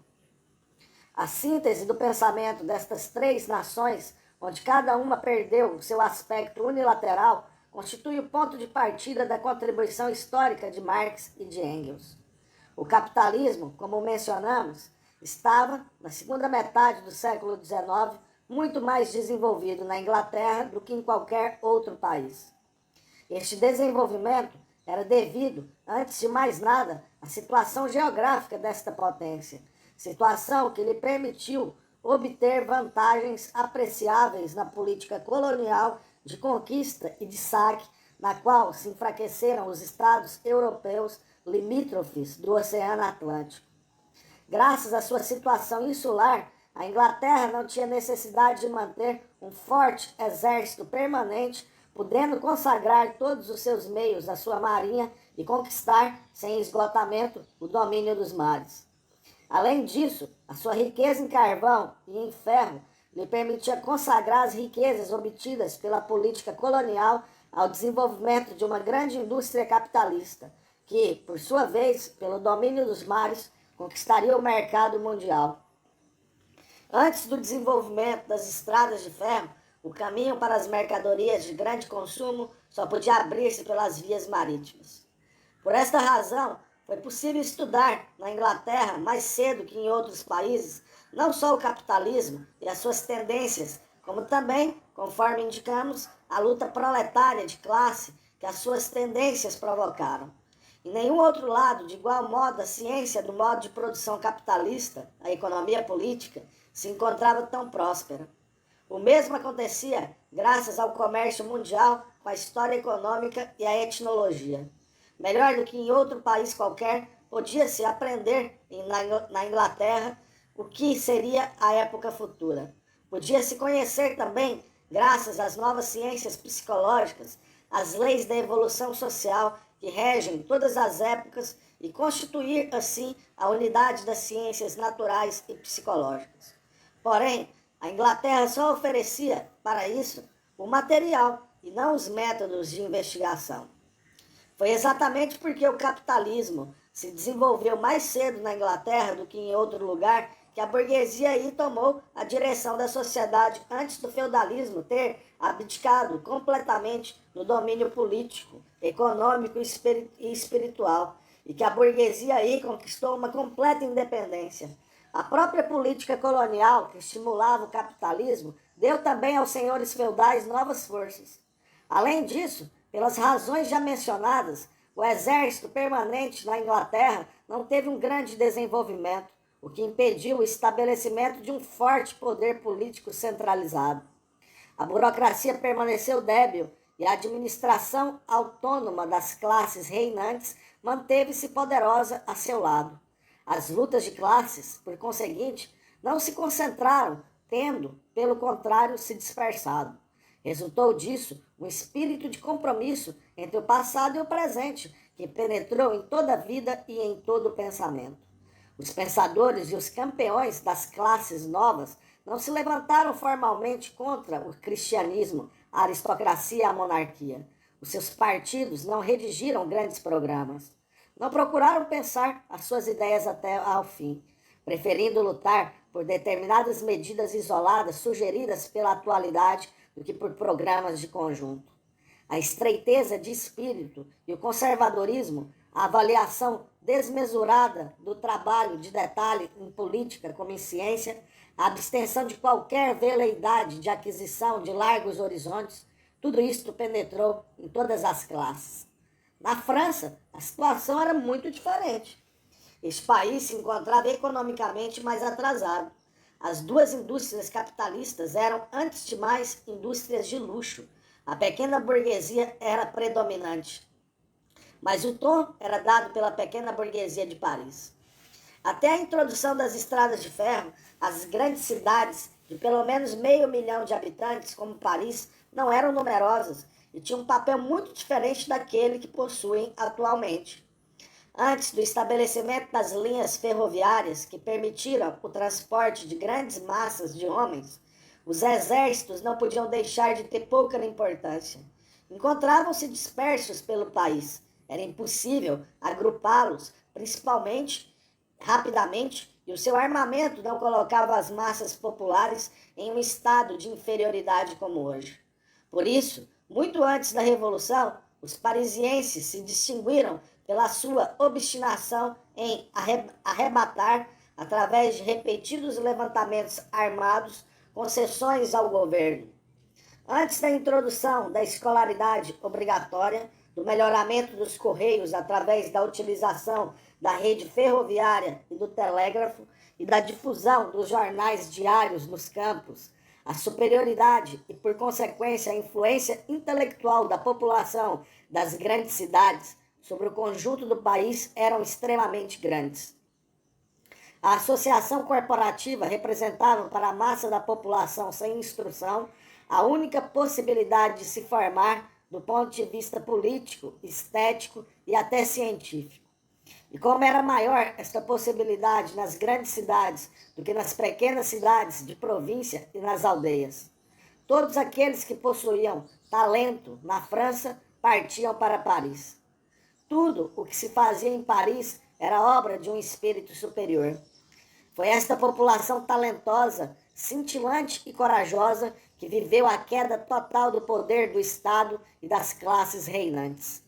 A: A síntese do pensamento destas três nações, onde cada uma perdeu o seu aspecto unilateral, constitui o ponto de partida da contribuição histórica de Marx e de Engels. O capitalismo, como mencionamos, estava, na segunda metade do século XIX, muito mais desenvolvido na Inglaterra do que em qualquer outro país. Este desenvolvimento era devido, antes de mais nada, à situação geográfica desta potência, situação que lhe permitiu obter vantagens apreciáveis na política colonial de conquista e de saque, na qual se enfraqueceram os estados europeus limítrofes do Oceano Atlântico. Graças à sua situação insular, a Inglaterra não tinha necessidade de manter um forte exército permanente, podendo consagrar todos os seus meios à sua marinha e conquistar, sem esgotamento, o domínio dos mares. Além disso, a sua riqueza em carvão e em ferro lhe permitia consagrar as riquezas obtidas pela política colonial ao desenvolvimento de uma grande indústria capitalista, que, por sua vez, pelo domínio dos mares, conquistaria o mercado mundial. Antes do desenvolvimento das estradas de ferro, o caminho para as mercadorias de grande consumo só podia abrir-se pelas vias marítimas. Por esta razão, foi possível estudar na Inglaterra, mais cedo que em outros países, não só o capitalismo e as suas tendências, como também, conforme indicamos, a luta proletária de classe que as suas tendências provocaram. Em nenhum outro lado, de igual modo, a ciência do modo de produção capitalista, a economia política, se encontrava tão próspera. O mesmo acontecia graças ao comércio mundial com a história econômica e a etnologia. Melhor do que em outro país qualquer, podia-se aprender na Inglaterra o que seria a época futura. Podia-se conhecer também, graças às novas ciências psicológicas, as leis da evolução social que regem todas as épocas e constituir, assim, a unidade das ciências naturais e psicológicas. Porém, a Inglaterra só oferecia, para isso, o material e não os métodos de investigação. Foi exatamente porque o capitalismo se desenvolveu mais cedo na Inglaterra do que em outro lugar que a burguesia aí tomou a direção da sociedade antes do feudalismo ter abdicado completamente no domínio político, econômico e espiritual, e que a burguesia aí conquistou uma completa independência. A própria política colonial, que estimulava o capitalismo, deu também aos senhores feudais novas forças. Além disso, pelas razões já mencionadas, o exército permanente na Inglaterra não teve um grande desenvolvimento, o que impediu o estabelecimento de um forte poder político centralizado. A burocracia permaneceu débil e a administração autônoma das classes reinantes manteve-se poderosa a seu lado. As lutas de classes, por conseguinte, não se concentraram, tendo, pelo contrário, se dispersado. Resultou disso um espírito de compromisso entre o passado e o presente, que penetrou em toda a vida e em todo o pensamento. Os pensadores e os campeões das classes novas não se levantaram formalmente contra o cristianismo, a aristocracia e a monarquia. Os seus partidos não redigiram grandes programas. Não procuraram pensar as suas ideias até ao fim, preferindo lutar por determinadas medidas isoladas sugeridas pela atualidade do que por programas de conjunto. A estreiteza de espírito e o conservadorismo, a avaliação desmesurada do trabalho de detalhe em política como em ciência, a abstenção de qualquer veleidade de aquisição de largos horizontes, tudo isto penetrou em todas as classes. Na França, a situação era muito diferente. Este país se encontrava economicamente mais atrasado. As duas indústrias capitalistas eram, antes de mais, indústrias de luxo. A pequena burguesia era predominante. Mas o tom era dado pela pequena burguesia de Paris. Até a introdução das estradas de ferro, as grandes cidades de pelo menos 500 mil de habitantes, como Paris, não eram numerosas e tinham um papel muito diferente daquele que possuem atualmente. Antes do estabelecimento das linhas ferroviárias que permitiram o transporte de grandes massas de homens, os exércitos não podiam deixar de ter pouca importância. Encontravam-se dispersos pelo país. Era impossível agrupá-los, principalmente rapidamente, e o seu armamento não colocava as massas populares em um estado de inferioridade como hoje. Por isso, muito antes da Revolução, os parisienses se distinguiram pela sua obstinação em arrebatar, através de repetidos levantamentos armados, concessões ao governo. Antes da introdução da escolaridade obrigatória, do melhoramento dos correios através da utilização da rede ferroviária e do telégrafo e da difusão dos jornais diários nos campos, a superioridade e, por consequência, a influência intelectual da população das grandes cidades sobre o conjunto do país eram extremamente grandes. A associação corporativa representava para a massa da população sem instrução a única possibilidade de se formar do ponto de vista político, estético e até científico. E como era maior esta possibilidade nas grandes cidades do que nas pequenas cidades de província e nas aldeias. Todos aqueles que possuíam talento na França partiam para Paris. Tudo o que se fazia em Paris era obra de um espírito superior. Foi esta população talentosa, cintilante e corajosa que viveu a queda total do poder do Estado e das classes reinantes.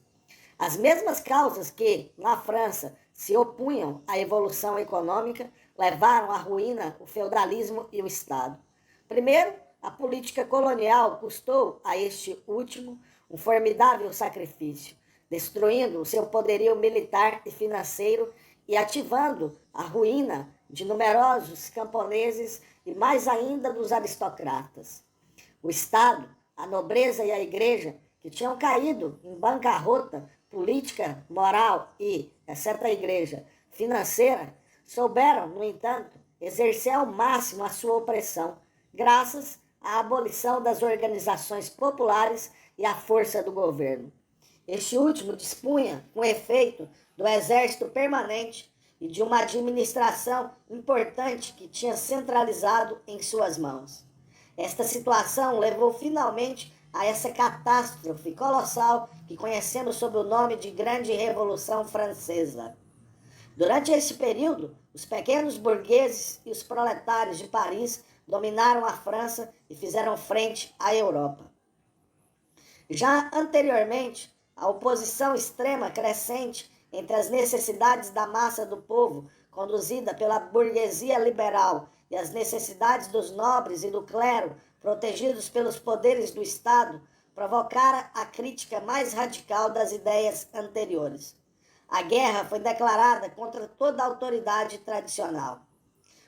A: As mesmas causas que, na França, se opunham à evolução econômica levaram à ruína o feudalismo e o Estado. Primeiro, a política colonial custou a este último um formidável sacrifício, destruindo o seu poderio militar e financeiro e ativando a ruína de numerosos camponeses e mais ainda dos aristocratas. O Estado, a nobreza e a Igreja, que tinham caído em bancarrota política, moral e, exceto a Igreja, financeira, souberam, no entanto, exercer ao máximo a sua opressão, graças à abolição das organizações populares e à força do governo. Este último dispunha, com efeito, do exército permanente e de uma administração importante que tinha centralizado em suas mãos. Esta situação levou finalmente a essa catástrofe colossal que conhecemos sob o nome de Grande Revolução Francesa. Durante esse período, os pequenos burgueses e os proletários de Paris dominaram a França e fizeram frente à Europa. Já anteriormente, a oposição extrema crescente entre as necessidades da massa do povo, conduzida pela burguesia liberal, e as necessidades dos nobres e do clero, protegidos pelos poderes do Estado, provocara a crítica mais radical das ideias anteriores. A guerra foi declarada contra toda a autoridade tradicional.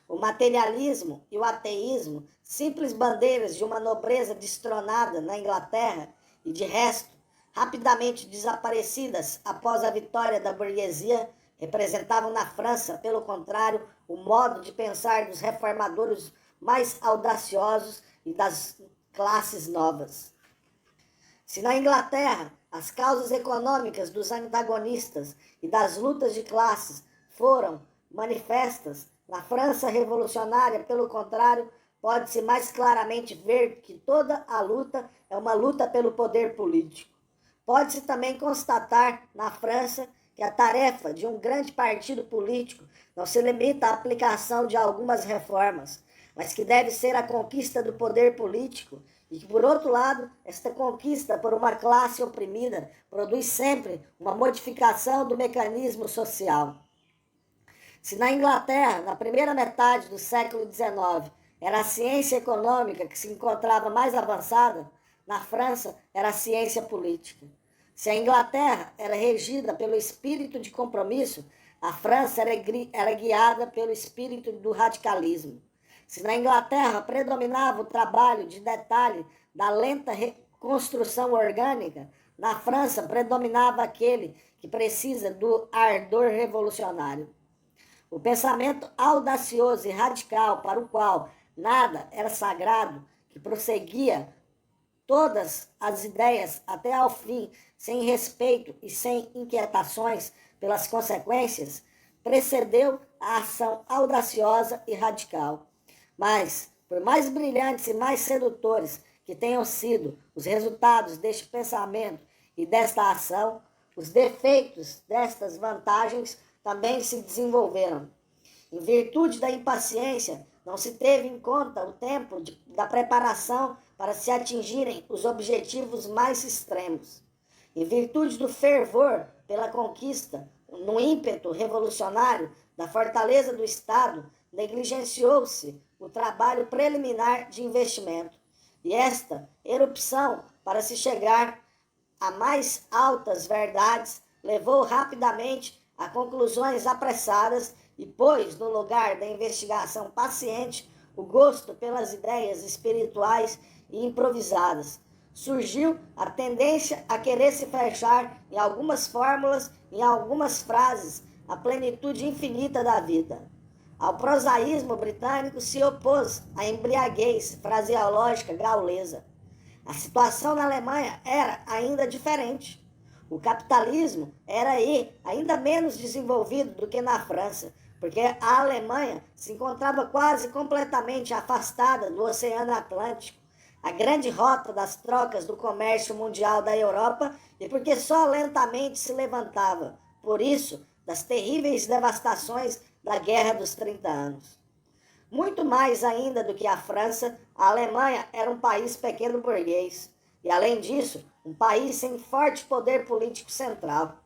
A: O materialismo e o ateísmo, simples bandeiras de uma nobreza destronada na Inglaterra e, de resto, rapidamente desaparecidas após a vitória da burguesia, representavam na França, pelo contrário, o modo de pensar dos reformadores mais audaciosos e das classes novas. Se na Inglaterra as causas econômicas dos antagonistas e das lutas de classes foram manifestas, na França revolucionária, pelo contrário, pode-se mais claramente ver que toda a luta é uma luta pelo poder político. Pode-se também constatar na França que a tarefa de um grande partido político não se limita à aplicação de algumas reformas, mas que deve ser a conquista do poder político e que, por outro lado, esta conquista por uma classe oprimida produz sempre uma modificação do mecanismo social. Se na Inglaterra, na primeira metade do século XIX, era a ciência econômica que se encontrava mais avançada, na França era a ciência política. Se a Inglaterra era regida pelo espírito de compromisso, a França era guiada pelo espírito do radicalismo. Se na Inglaterra predominava o trabalho de detalhe da lenta reconstrução orgânica, na França predominava aquele que precisa do ardor revolucionário. O pensamento audacioso e radical para o qual nada era sagrado, que prosseguia todas as ideias até ao fim, sem respeito e sem inquietações pelas consequências, precedeu a ação audaciosa e radical. Mas, por mais brilhantes e mais sedutores que tenham sido os resultados deste pensamento e desta ação, os defeitos destas vantagens também se desenvolveram. Em virtude da impaciência, não se teve em conta o tempo da preparação para se atingirem os objetivos mais extremos. Em virtude do fervor pela conquista, no ímpeto revolucionário da fortaleza do Estado, negligenciou-se o trabalho preliminar de investimento. E esta erupção para se chegar a mais altas verdades levou rapidamente a conclusões apressadas e pôs no lugar da investigação paciente o gosto pelas ideias espirituais e improvisadas. Surgiu a tendência a querer se fechar em algumas fórmulas, em algumas frases, a plenitude infinita da vida. Ao prosaísmo britânico se opôs a embriaguez fraseológica gaulesa. A situação na Alemanha era ainda diferente. O capitalismo era aí ainda menos desenvolvido do que na França, porque a Alemanha se encontrava quase completamente afastada do Oceano Atlântico, a grande rota das trocas do comércio mundial da Europa, e porque só lentamente se levantava, por isso, das terríveis devastações da Guerra dos 30 Anos. Muito mais ainda do que a França, a Alemanha era um país pequeno burguês, e além disso, um país sem forte poder político central.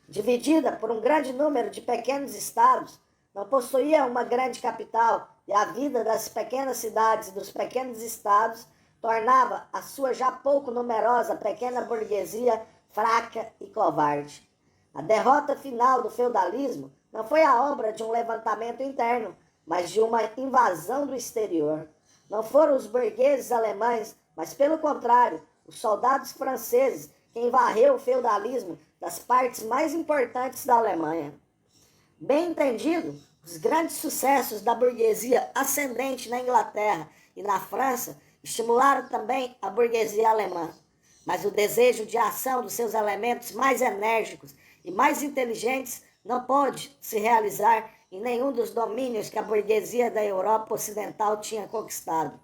A: Dividida por um grande número de pequenos estados, não possuía uma grande capital, e a vida das pequenas cidades e dos pequenos estados tornava a sua já pouco numerosa pequena burguesia fraca e covarde. A derrota final do feudalismo não foi a obra de um levantamento interno, mas de uma invasão do exterior. Não foram os burgueses alemães, mas, pelo contrário, os soldados franceses quem varreu o feudalismo das partes mais importantes da Alemanha. Bem entendido, os grandes sucessos da burguesia ascendente na Inglaterra e na França estimularam também a burguesia alemã. Mas o desejo de ação dos seus elementos mais enérgicos e mais inteligentes não pôde se realizar em nenhum dos domínios que a burguesia da Europa Ocidental tinha conquistado.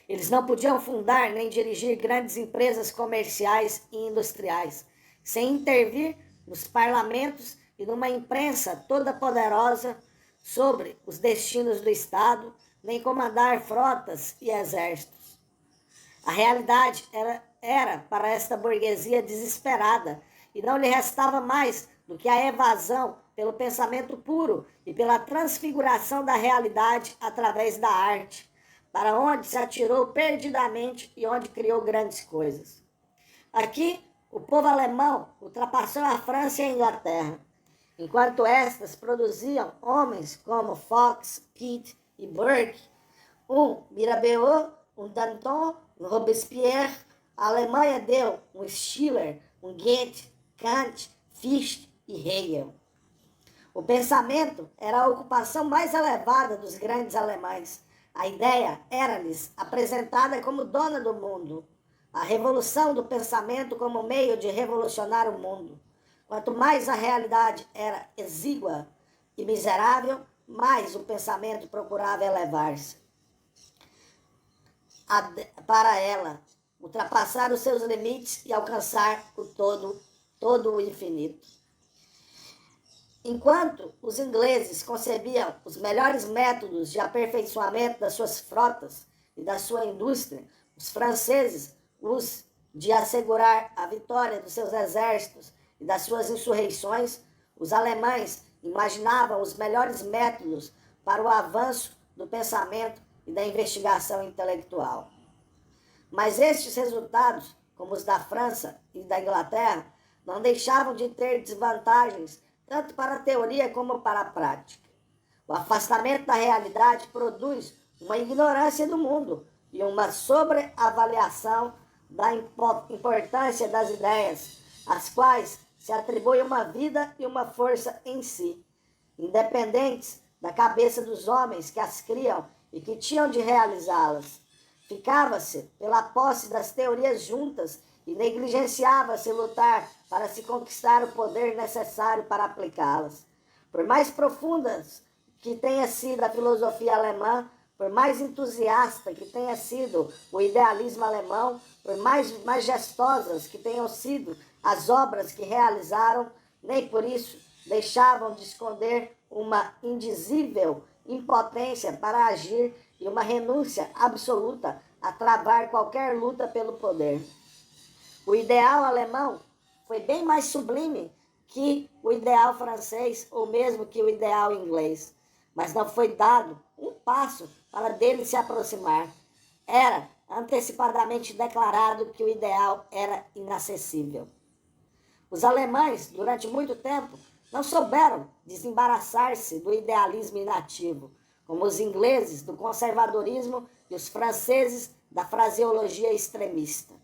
A: Eles não podiam fundar nem dirigir grandes empresas comerciais e industriais, sem intervir nos parlamentos e numa imprensa toda poderosa sobre os destinos do Estado, nem comandar frotas e exércitos. A realidade era para esta burguesia desesperada, e não lhe restava mais do que a evasão pelo pensamento puro e pela transfiguração da realidade através da arte, para onde se atirou perdidamente e onde criou grandes coisas. Aqui, o povo alemão ultrapassou a França e a Inglaterra, enquanto estas produziam homens como Fox, Pitt e Burke, um Mirabeau, um Danton, um Robespierre. A Alemanha deu um Schiller, um Goethe, Kant, Fichte e Hegel. O pensamento era a ocupação mais elevada dos grandes alemães. A ideia era-lhes apresentada como dona do mundo. A revolução do pensamento como meio de revolucionar o mundo. Quanto mais a realidade era exígua e miserável, mais o pensamento procurava elevar-se para ela, ultrapassar os seus limites e alcançar o todo o infinito. Enquanto os ingleses concebiam os melhores métodos de aperfeiçoamento das suas frotas e da sua indústria, os franceses os de assegurar a vitória dos seus exércitos e das suas insurreições, os alemães imaginavam os melhores métodos para o avanço do pensamento e da investigação intelectual. Mas estes resultados, como os da França e da Inglaterra, não deixavam de ter desvantagens tanto para a teoria como para a prática. O afastamento da realidade produz uma ignorância do mundo e uma sobreavaliação da importância das ideias, às quais se atribui uma vida e uma força em si, independentes da cabeça dos homens que as criam e que tinham de realizá-las. Ficava-se pela posse das teorias juntas e negligenciava-se lutar para se conquistar o poder necessário para aplicá-las. Por mais profundas que tenha sido a filosofia alemã, por mais entusiasta que tenha sido o idealismo alemão, por mais majestosas que tenham sido as obras que realizaram, nem por isso deixavam de esconder uma indizível impotência para agir e uma renúncia absoluta a travar qualquer luta pelo poder. O ideal alemão foi bem mais sublime que o ideal francês ou mesmo que o ideal inglês, mas não foi dado um passo para dele se aproximar. Era antecipadamente declarado que o ideal era inacessível. Os alemães, durante muito tempo, não souberam desembaraçar-se do idealismo inativo, como os ingleses do conservadorismo e os franceses da fraseologia extremista.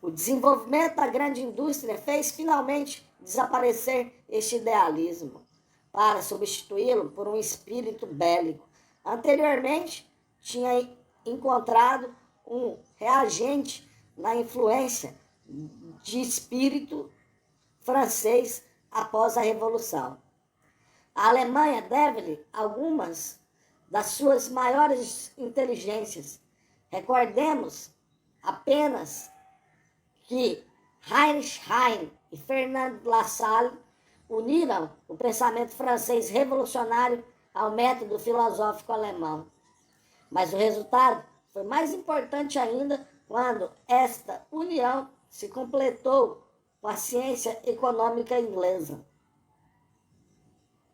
A: O desenvolvimento da grande indústria fez finalmente desaparecer este idealismo, para substituí-lo por um espírito bélico. Anteriormente, tinha encontrado um reagente na influência de espírito francês após a Revolução. A Alemanha deve-lhe algumas das suas maiores inteligências. Recordemos apenas que Heinrich Heine e Fernand Lassalle uniram o pensamento francês revolucionário ao método filosófico alemão. Mas o resultado foi mais importante ainda quando esta união se completou com a ciência econômica inglesa.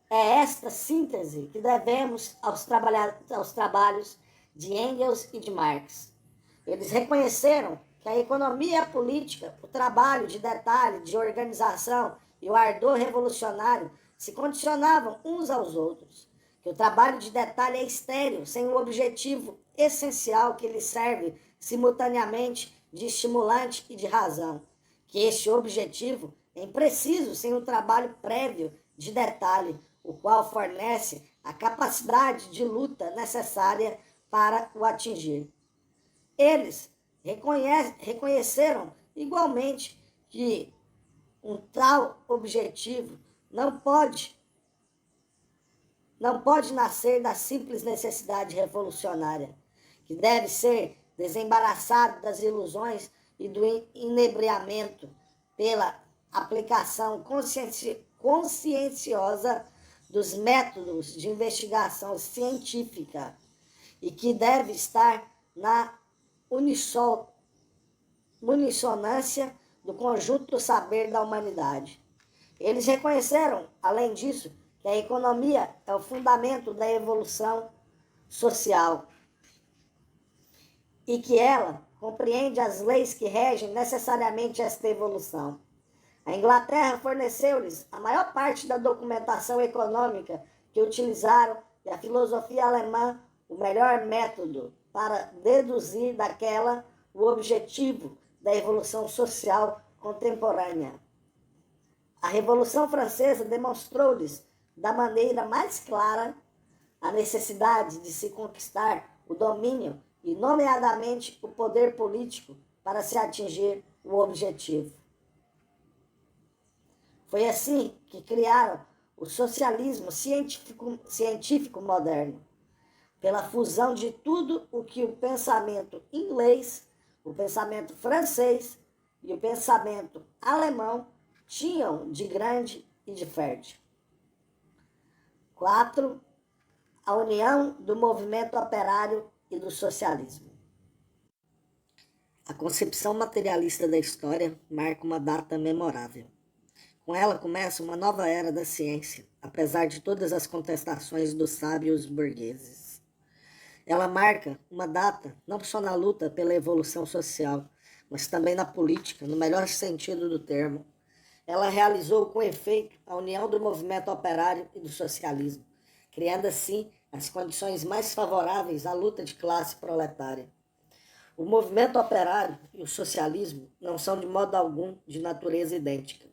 A: É esta síntese que devemos aos trabalhos de Engels e de Marx. Eles reconheceram que a economia e a política, o trabalho de detalhe, de organização e o ardor revolucionário se condicionavam uns aos outros, que o trabalho de detalhe é estéril, sem o objetivo essencial que lhe serve simultaneamente de estimulante e de razão, que este objetivo é impreciso sem o trabalho prévio de detalhe, o qual fornece a capacidade de luta necessária para o atingir. Eles reconheceram igualmente que um tal objetivo não pode nascer da simples necessidade revolucionária, que deve ser desembaraçado das ilusões e do inebriamento pela aplicação conscienciosa dos métodos de investigação científica e que deve estar na unissonância do conjunto do saber da humanidade. Eles reconheceram, além disso, que a economia é o fundamento da evolução social. e que ela compreende as leis que regem necessariamente esta evolução. A Inglaterra forneceu-lhes a maior parte da documentação econômica que utilizaram e a filosofia alemã o melhor método para deduzir daquela o objetivo da evolução social contemporânea. A Revolução Francesa demonstrou-lhes da maneira mais clara a necessidade de se conquistar o domínio e, nomeadamente, o poder político para se atingir o objetivo. Foi assim que criaram o socialismo científico moderno, pela fusão de tudo o que o pensamento inglês, o pensamento francês e o pensamento alemão tinham de grande e de fértil. 4. A união do movimento operário e do socialismo. A concepção materialista da história marca uma data memorável. Com ela começa uma nova era da ciência, apesar de todas as contestações dos sábios burgueses. Ela marca uma data não só na luta pela evolução social, mas também na política, no melhor sentido do termo. Ela realizou com efeito a união do movimento operário e do socialismo, criando assim as condições mais favoráveis à luta de classe proletária. O movimento operário e o socialismo não são de modo algum de natureza idêntica.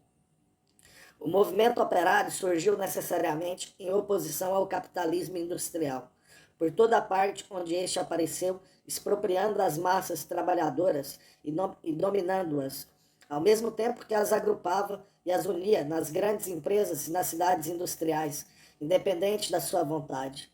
A: O movimento operário surgiu necessariamente em oposição ao capitalismo industrial, por toda parte onde este apareceu, expropriando as massas trabalhadoras e dominando-as, ao mesmo tempo que as agrupava e as unia nas grandes empresas e nas cidades industriais, independente da sua vontade.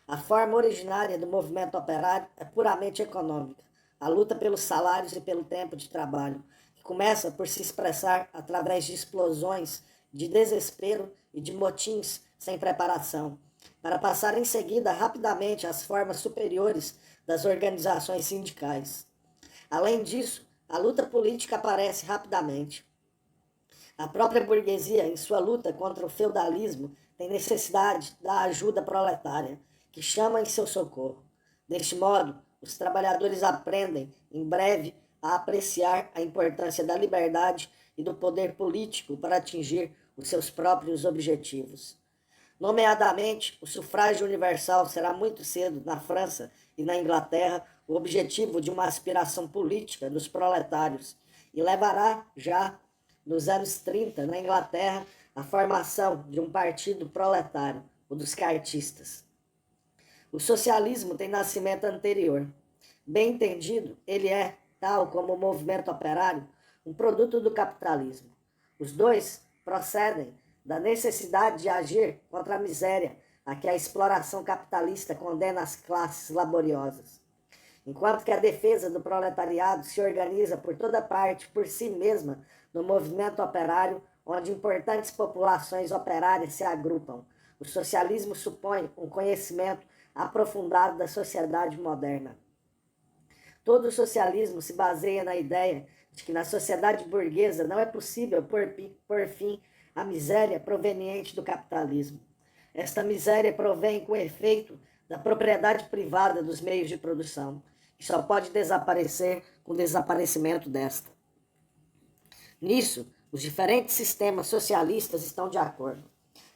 A: A forma originária do movimento operário é puramente econômica, a luta pelos salários e pelo tempo de trabalho, que começa por se expressar através de explosões de desespero e de motins sem preparação, para passar em seguida rapidamente às formas superiores das organizações sindicais. Além disso, a luta política aparece rapidamente. A própria burguesia, em sua luta contra o feudalismo, tem necessidade da ajuda proletária, que chama em seu socorro. Deste modo, os trabalhadores aprendem, em breve, a apreciar a importância da liberdade e do poder político para atingir os seus próprios objetivos. Nomeadamente, o sufrágio universal será muito cedo, na França e na Inglaterra, o objetivo de uma aspiração política dos proletários, e levará já, nos anos 30, na Inglaterra, a formação de um partido proletário, o dos cartistas. O socialismo tem nascimento anterior. Bem entendido, ele é, tal como o movimento operário, um produto do capitalismo. Os dois procedem da necessidade de agir contra a miséria a que a exploração capitalista condena as classes laboriosas. Enquanto que a defesa do proletariado se organiza por toda parte, por si mesma, no movimento operário, onde importantes populações operárias se agrupam. O socialismo supõe um conhecimento aprofundado da sociedade moderna. Todo o socialismo se baseia na ideia de que na sociedade burguesa não é possível por fim a miséria proveniente do capitalismo. Esta miséria provém com efeito da propriedade privada dos meios de produção, que só pode desaparecer com o desaparecimento desta. Nisso, os diferentes sistemas socialistas estão de acordo.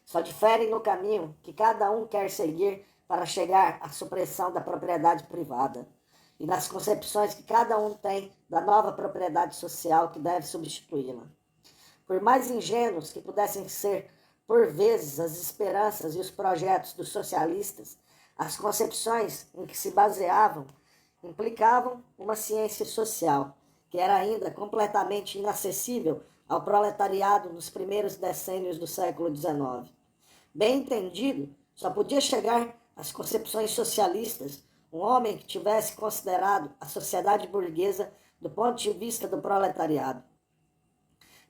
A: Só diferem no caminho que cada um quer seguir para chegar à supressão da propriedade privada e nas concepções que cada um tem da nova propriedade social que deve substituí-la. Por mais ingênuos que pudessem ser, por vezes, as esperanças e os projetos dos socialistas, as concepções em que se baseavam implicavam uma ciência social, que era ainda completamente inacessível ao proletariado nos primeiros decênios do século XIX. Bem entendido, só podia chegar às concepções socialistas um homem que tivesse considerado a sociedade burguesa do ponto de vista do proletariado.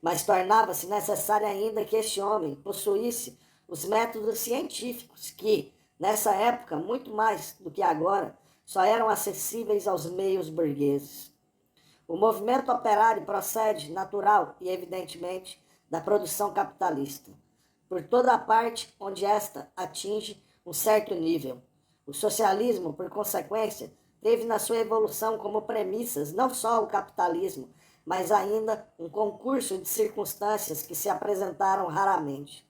A: Mas tornava-se necessário ainda que este homem possuísse os métodos científicos que, nessa época, muito mais do que agora, só eram acessíveis aos meios burgueses. O movimento operário procede, natural e evidentemente, da produção capitalista, por toda a parte onde esta atinge um certo nível. O socialismo, por consequência, teve na sua evolução como premissas não só o capitalismo, mas ainda um concurso de circunstâncias que se apresentaram raramente.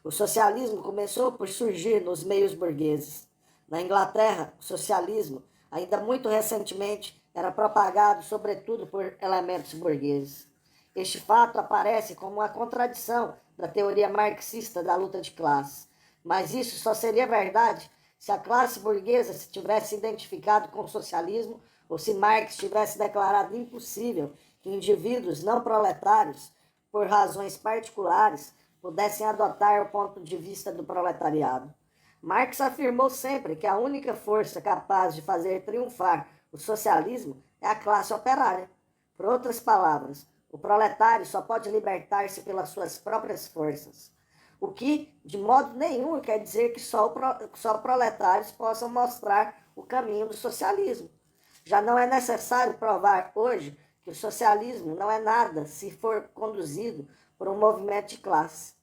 A: O socialismo começou por surgir nos meios burgueses. Na Inglaterra, o socialismo, ainda muito recentemente, era propagado sobretudo por elementos burgueses. Este fato aparece como uma contradição da teoria marxista da luta de classes. Mas isso só seria verdade se a classe burguesa se tivesse identificado com o socialismo ou se Marx tivesse declarado impossível que indivíduos não proletários, por razões particulares, pudessem adotar o ponto de vista do proletariado. Marx afirmou sempre que a única força capaz de fazer triunfar o socialismo é a classe operária. Por outras palavras, o proletário só pode libertar-se pelas suas próprias forças. O que, de modo nenhum, quer dizer que só proletários possam mostrar o caminho do socialismo. Já não é necessário provar hoje que o socialismo não é nada se for conduzido por um movimento de classe.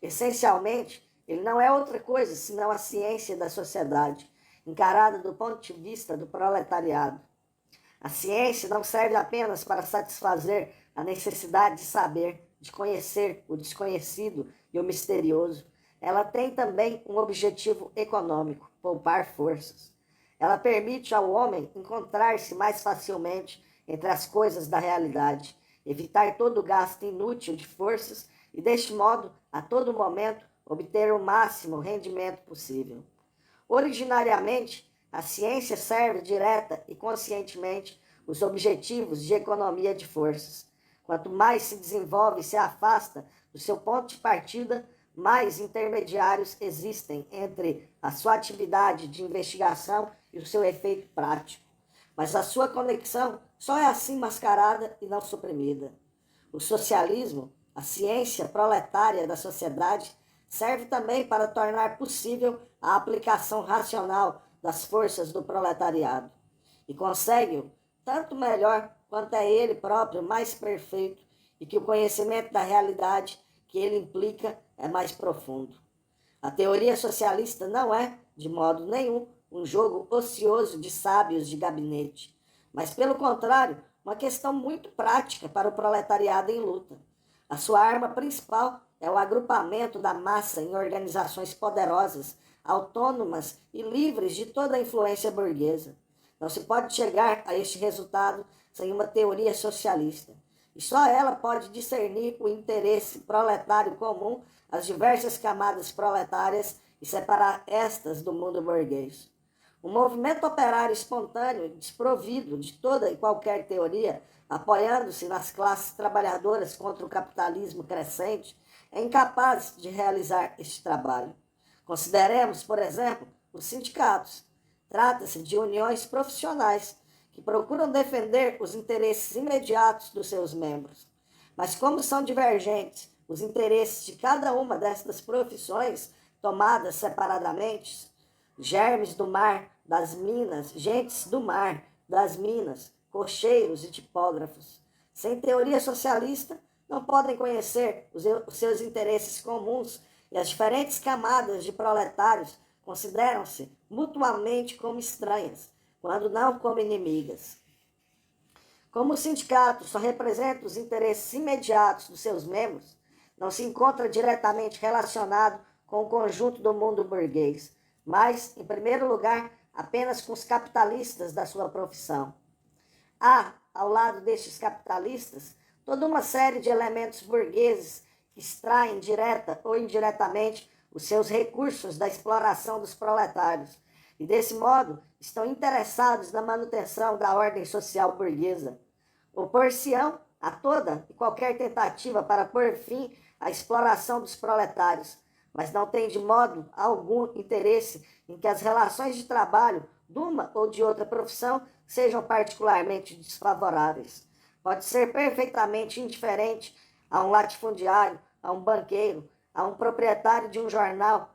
A: Essencialmente, ele não é outra coisa senão a ciência da sociedade, encarada do ponto de vista do proletariado. A ciência não serve apenas para satisfazer a necessidade de saber, de conhecer o desconhecido e o misterioso. Ela tem também um objetivo econômico: poupar forças. Ela permite ao homem encontrar-se mais facilmente entre as coisas da realidade, evitar todo o gasto inútil de forças e, deste modo, a todo momento, obter o máximo rendimento possível. Originariamente, a ciência serve direta e conscientemente os objetivos de economia de forças. Quanto mais se desenvolve e se afasta do seu ponto de partida, mais intermediários existem entre a sua atividade de investigação e o seu efeito prático. Mas a sua conexão só é assim mascarada e não suprimida. O socialismo, a ciência proletária da sociedade, serve também para tornar possível a aplicação racional das forças do proletariado. E consegue-o tanto melhor quanto é ele próprio mais perfeito e que o conhecimento da realidade que ele implica é mais profundo. A teoria socialista não é, de modo nenhum, um jogo ocioso de sábios de gabinete, mas, pelo contrário, uma questão muito prática para o proletariado em luta. A sua arma principal é o agrupamento da massa em organizações poderosas, autônomas e livres de toda a influência burguesa. Não se pode chegar a este resultado sem uma teoria socialista. E só ela pode discernir o interesse proletário comum às diversas camadas proletárias e separar estas do mundo burguês. O movimento operário espontâneo, desprovido de toda e qualquer teoria, apoiando-se nas classes trabalhadoras contra o capitalismo crescente, é incapaz de realizar este trabalho. Consideremos, por exemplo, os sindicatos. Trata-se de uniões profissionais que procuram defender os interesses imediatos dos seus membros. Mas como são divergentes os interesses de cada uma destas profissões, tomadas separadamente, germes do mar, das minas, gentes do mar, das minas, cocheiros e tipógrafos, sem teoria socialista, não podem conhecer os seus interesses comuns e as diferentes camadas de proletários consideram-se mutuamente como estranhas, quando não como inimigas. Como o sindicato só representa os interesses imediatos dos seus membros, não se encontra diretamente relacionado com o conjunto do mundo burguês, mas, em primeiro lugar, apenas com os capitalistas da sua profissão. Há, ao lado destes capitalistas, toda uma série de elementos burgueses que extraem direta ou indiretamente os seus recursos da exploração dos proletários e, desse modo, estão interessados na manutenção da ordem social burguesa. Opor-se-ão a toda e qualquer tentativa para pôr fim à exploração dos proletários, mas não tem de modo algum interesse em que as relações de trabalho de uma ou de outra profissão sejam particularmente desfavoráveis. Pode ser perfeitamente indiferente a um latifundiário, a um banqueiro, a um proprietário de um jornal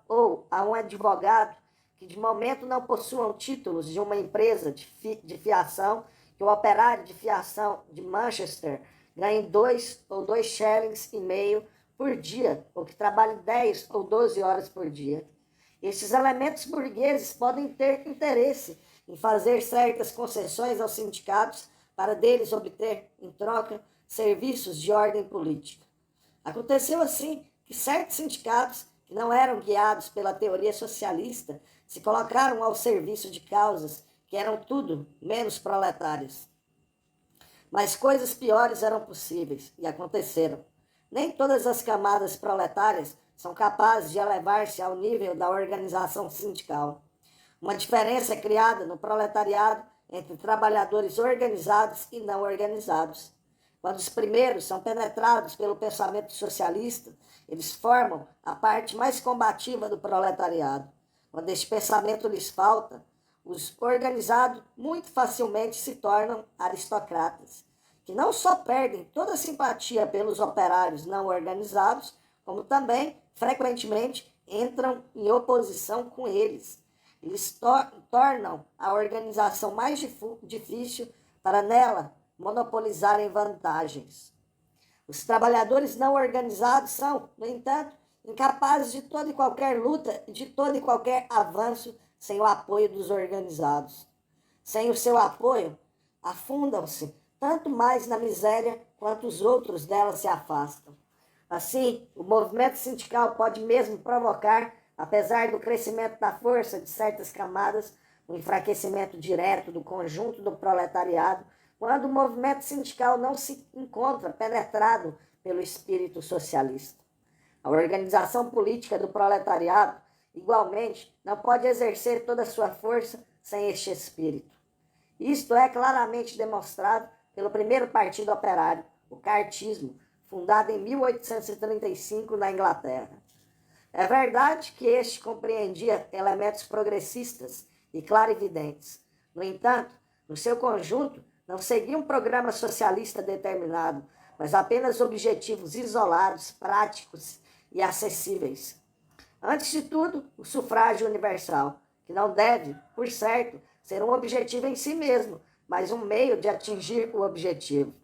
A: ou a um advogado que de momento não possuam títulos de uma empresa de fiação, que o operário de fiação de Manchester ganhe 2 ou 2 shillings e meio por dia, ou que trabalhe 10 ou 12 horas por dia. Estes elementos burgueses podem ter interesse em fazer certas concessões aos sindicatos para deles obter, em troca, serviços de ordem política. Aconteceu assim que certos sindicatos, que não eram guiados pela teoria socialista, se colocaram ao serviço de causas que eram tudo menos proletárias. Mas coisas piores eram possíveis e aconteceram. Nem todas as camadas proletárias são capazes de elevar-se ao nível da organização sindical. Uma diferença é criada no proletariado entre trabalhadores organizados e não organizados. Quando os primeiros são penetrados pelo pensamento socialista, eles formam a parte mais combativa do proletariado. Quando este pensamento lhes falta, os organizados muito facilmente se tornam aristocratas, que não só perdem toda a simpatia pelos operários não organizados, como também, frequentemente, entram em oposição com eles. Eles tornam a organização mais difícil para nela monopolizarem vantagens. Os trabalhadores não organizados são, no entanto, incapazes de toda e qualquer luta e de todo e qualquer avanço sem o apoio dos organizados. Sem o seu apoio, afundam-se tanto mais na miséria quanto os outros dela se afastam. Assim, o movimento sindical pode mesmo provocar, apesar do crescimento da força de certas camadas, o enfraquecimento direto do conjunto do proletariado, quando o movimento sindical não se encontra penetrado pelo espírito socialista. A organização política do proletariado, igualmente, não pode exercer toda a sua força sem este espírito. Isto é claramente demonstrado pelo primeiro partido operário, o cartismo, fundado em 1835 na Inglaterra. É verdade que este compreendia elementos progressistas e clarividentes. No entanto, no seu conjunto, não seguia um programa socialista determinado, mas apenas objetivos isolados, práticos e acessíveis. Antes de tudo, o sufrágio universal, que não deve, por certo, ser um objetivo em si mesmo, mas um meio de atingir o objetivo.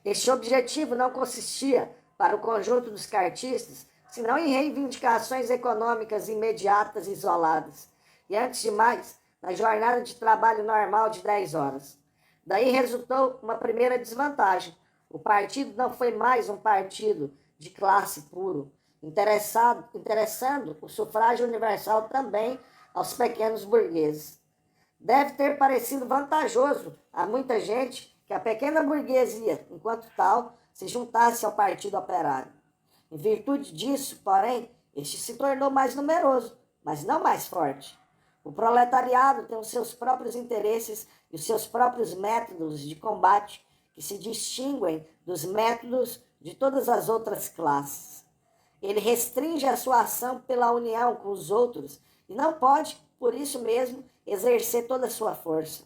A: Este objetivo não consistia, para o conjunto dos cartistas, senão em reivindicações econômicas imediatas e isoladas, e antes de mais, na jornada de trabalho normal de 10 horas. Daí resultou uma primeira desvantagem. O partido não foi mais um partido de classe puro, interessando o sufrágio universal também aos pequenos burgueses. Deve ter parecido vantajoso a muita gente que a pequena burguesia, enquanto tal, se juntasse ao Partido Operário. Em virtude disso, porém, este se tornou mais numeroso, mas não mais forte. O proletariado tem os seus próprios interesses e os seus próprios métodos de combate que se distinguem dos métodos de todas as outras classes. Ele restringe a sua ação pela união com os outros e não pode, por isso mesmo, exercer toda a sua força.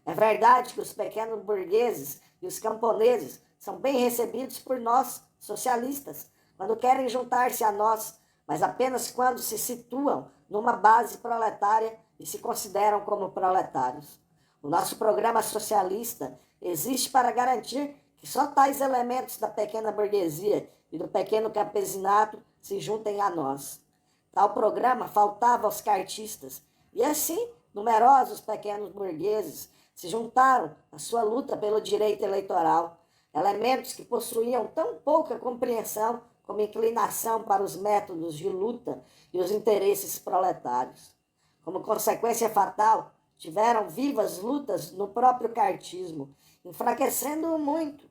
A: É verdade que os pequenos burgueses e os camponeses são bem recebidos por nós, socialistas, quando querem juntar-se a nós, mas apenas quando se situam numa base proletária e se consideram como proletários. O nosso programa socialista existe para garantir que só tais elementos da pequena burguesia e do pequeno campesinato se juntem a nós. Tal programa faltava aos cartistas, e assim numerosos pequenos burgueses se juntaram à sua luta pelo direito eleitoral, elementos que possuíam tão pouca compreensão como inclinação para os métodos de luta e os interesses proletários. Como consequência fatal, tiveram vivas lutas no próprio cartismo, enfraquecendo-o muito.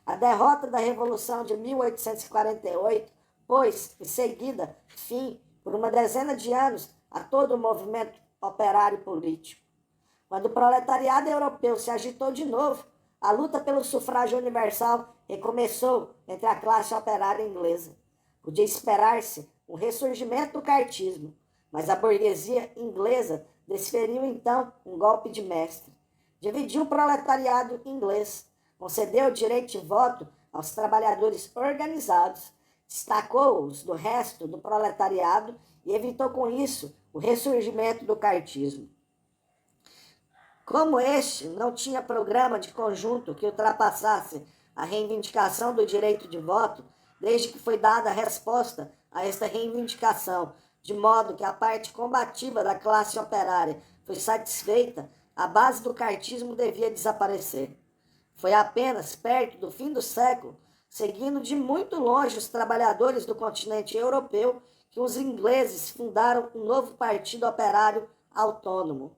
A: A derrota da Revolução de 1848 pôs, em seguida, fim, por uma dezena de anos, a todo o movimento operário político. Quando o proletariado europeu se agitou de novo, a luta pelo sufrágio universal recomeçou entre a classe operária inglesa. Podia esperar-se um ressurgimento do cartismo, mas a burguesia inglesa desferiu então um golpe de mestre. Dividiu o proletariado inglês, concedeu o direito de voto aos trabalhadores organizados, destacou-os do resto do proletariado e evitou com isso o ressurgimento do cartismo. Como este não tinha programa de conjunto que ultrapassasse a reivindicação do direito de voto, desde que foi dada a resposta a esta reivindicação de modo que a parte combativa da classe operária foi satisfeita, a base do cartismo devia desaparecer. Foi apenas perto do fim do século, seguindo de muito longe os trabalhadores do continente europeu, que os ingleses fundaram um novo partido operário autônomo.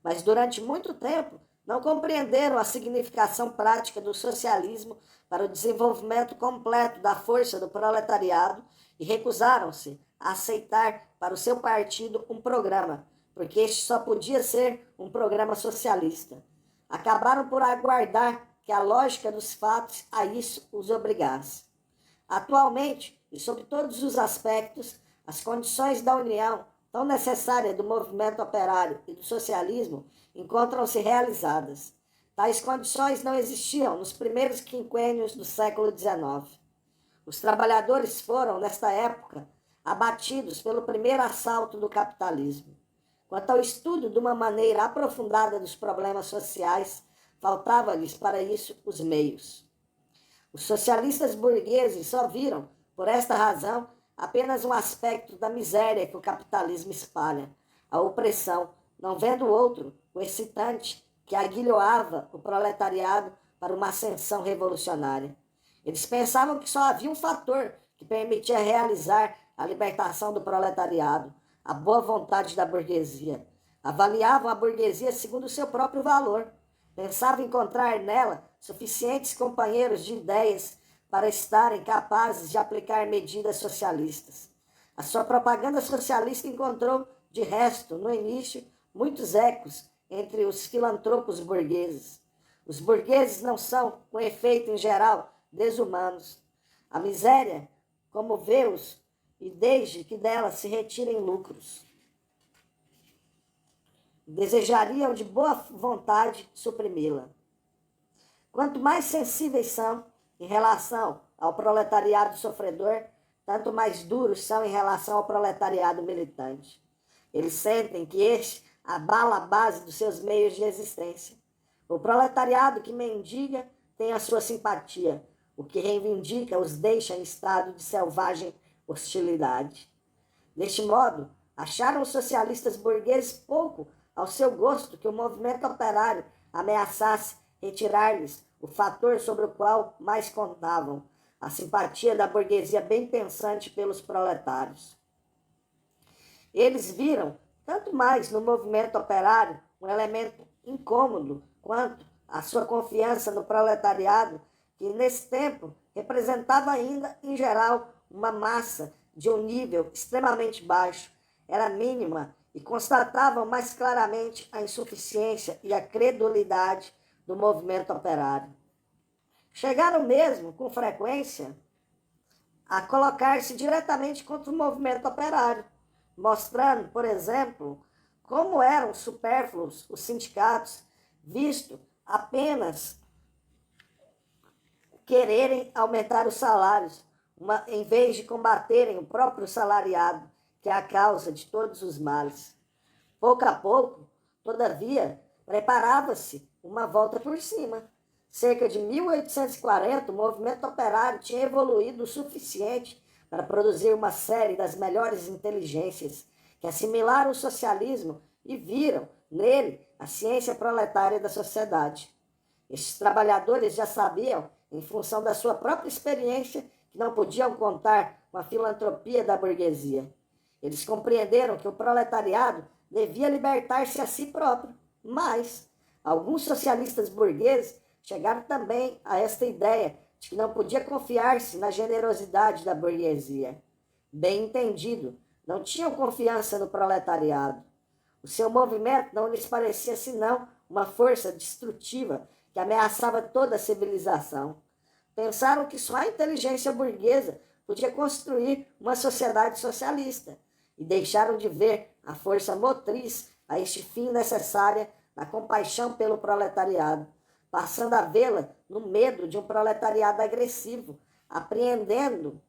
A: Mas durante muito tempo não compreenderam a significação prática do socialismo para o desenvolvimento completo da força do proletariado e recusaram-se a aceitar para o seu partido um programa, porque este só podia ser um programa socialista. Acabaram por aguardar que a lógica dos fatos a isso os obrigasse. Atualmente, e sob todos os aspectos, as condições da união, tão necessária do movimento operário e do socialismo, encontram-se realizadas. Tais condições não existiam nos primeiros quinquênios do século XIX. Os trabalhadores foram, nesta época, abatidos pelo primeiro assalto do capitalismo. Quanto ao estudo de uma maneira aprofundada dos problemas sociais, faltava-lhes para isso os meios. Os socialistas burgueses só viram, por esta razão, apenas um aspecto da miséria que o capitalismo espalha, a opressão, não vendo outro, o excitante, que aguilhoava o proletariado para uma ascensão revolucionária. Eles pensavam que só havia um fator que permitia realizar a libertação do proletariado, a boa vontade da burguesia. Avaliavam a burguesia segundo o seu próprio valor. Pensavam encontrar nela suficientes companheiros de ideias para estarem capazes de aplicar medidas socialistas. A sua propaganda socialista encontrou, de resto, no início, muitos ecos entre os filantropos burgueses. Os burgueses não são, com efeito em geral, desumanos. A miséria comove-os e desde que dela se retirem lucros. Desejariam de boa vontade suprimi-la. Quanto mais sensíveis são em relação ao proletariado sofredor, tanto mais duros são em relação ao proletariado militante. Eles sentem que este abala a base dos seus meios de existência. O proletariado que mendiga tem a sua simpatia, o que reivindica os deixa em estado de selvagem hostilidade. Deste modo, acharam os socialistas burgueses pouco ao seu gosto que o movimento operário ameaçasse retirar-lhes o fator sobre o qual mais contavam, a simpatia da burguesia bem pensante pelos proletários. Eles viram, tanto mais no movimento operário, um elemento incômodo, quanto a sua confiança no proletariado, que nesse tempo representava ainda, em geral, uma massa de um nível extremamente baixo, era mínima e constatavam mais claramente a insuficiência e a credulidade do movimento operário. Chegaram mesmo, com frequência, a colocar-se diretamente contra o movimento operário, mostrando, por exemplo, como eram supérfluos os sindicatos, visto apenas quererem aumentar os salários, em vez de combaterem o próprio salariado, que é a causa de todos os males. Pouco a pouco, todavia, preparava-se uma volta por cima. Cerca de 1840, o movimento operário tinha evoluído o suficiente para produzir uma série das melhores inteligências que assimilaram o socialismo e viram nele a ciência proletária da sociedade. Estes trabalhadores já sabiam, em função da sua própria experiência, que não podiam contar com a filantropia da burguesia. Eles compreenderam que o proletariado devia libertar-se a si próprio, mas alguns socialistas burgueses chegaram também a esta ideia de que não podia confiar-se na generosidade da burguesia. Bem entendido, não tinham confiança no proletariado. O seu movimento não lhes parecia senão uma força destrutiva que ameaçava toda a civilização. Pensaram que só a inteligência burguesa podia construir uma sociedade socialista e deixaram de ver a força motriz a este fim necessária na compaixão pelo proletariado, passando a vê-la no medo de um proletariado agressivo, apreendendo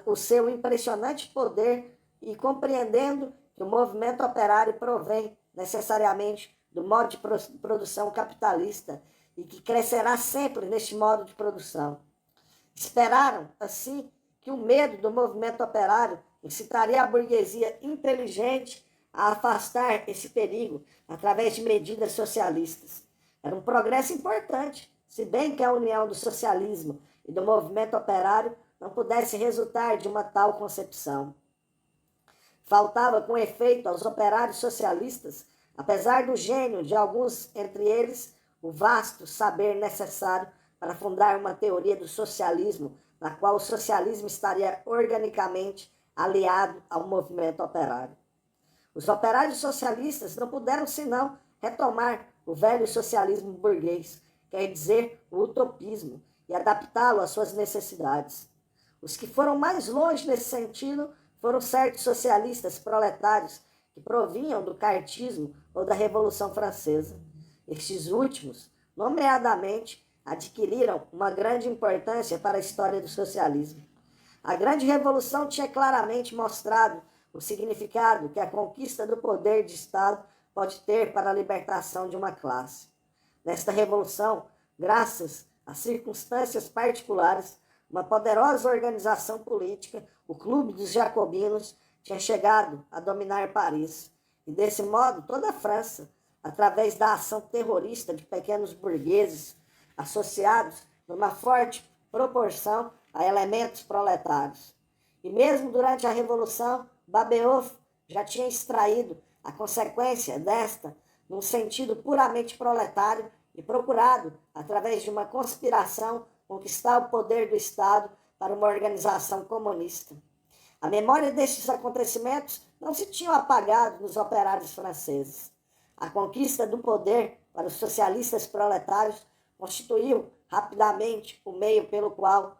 A: o seu impressionante poder e compreendendo que o movimento operário provém necessariamente do modo de produção capitalista e que crescerá sempre neste modo de produção. Esperaram, assim, que o medo do movimento operário incitaria a burguesia inteligente a afastar esse perigo através de medidas socialistas. Era um progresso importante, se bem que a união do socialismo e do movimento operário não pudesse resultar de uma tal concepção. Faltava, com efeito, aos operários socialistas, apesar do gênio de alguns entre eles, o vasto saber necessário para fundar uma teoria do socialismo, na qual o socialismo estaria organicamente aliado ao movimento operário. Os operários socialistas não puderam senão retomar o velho socialismo burguês, quer dizer, o utopismo, e adaptá-lo às suas necessidades. Os que foram mais longe nesse sentido foram certos socialistas proletários que provinham do cartismo ou da Revolução Francesa. Estes últimos, nomeadamente, adquiriram uma grande importância para a história do socialismo. A Grande Revolução tinha claramente mostrado o significado que a conquista do poder de Estado pode ter para a libertação de uma classe. Nesta revolução, graças a circunstâncias particulares, uma poderosa organização política, o Clube dos Jacobinos, tinha chegado a dominar Paris. E, desse modo, toda a França, através da ação terrorista de pequenos burgueses, associados numa forte proporção a elementos proletários. E mesmo durante a Revolução, Babeuf já tinha extraído a consequência desta num sentido puramente proletário e procurado, através de uma conspiração, conquistar o poder do Estado para uma organização comunista. A memória destes acontecimentos não se tinha apagado nos operários franceses. A conquista do poder para os socialistas proletários constituiu rapidamente o meio pelo qual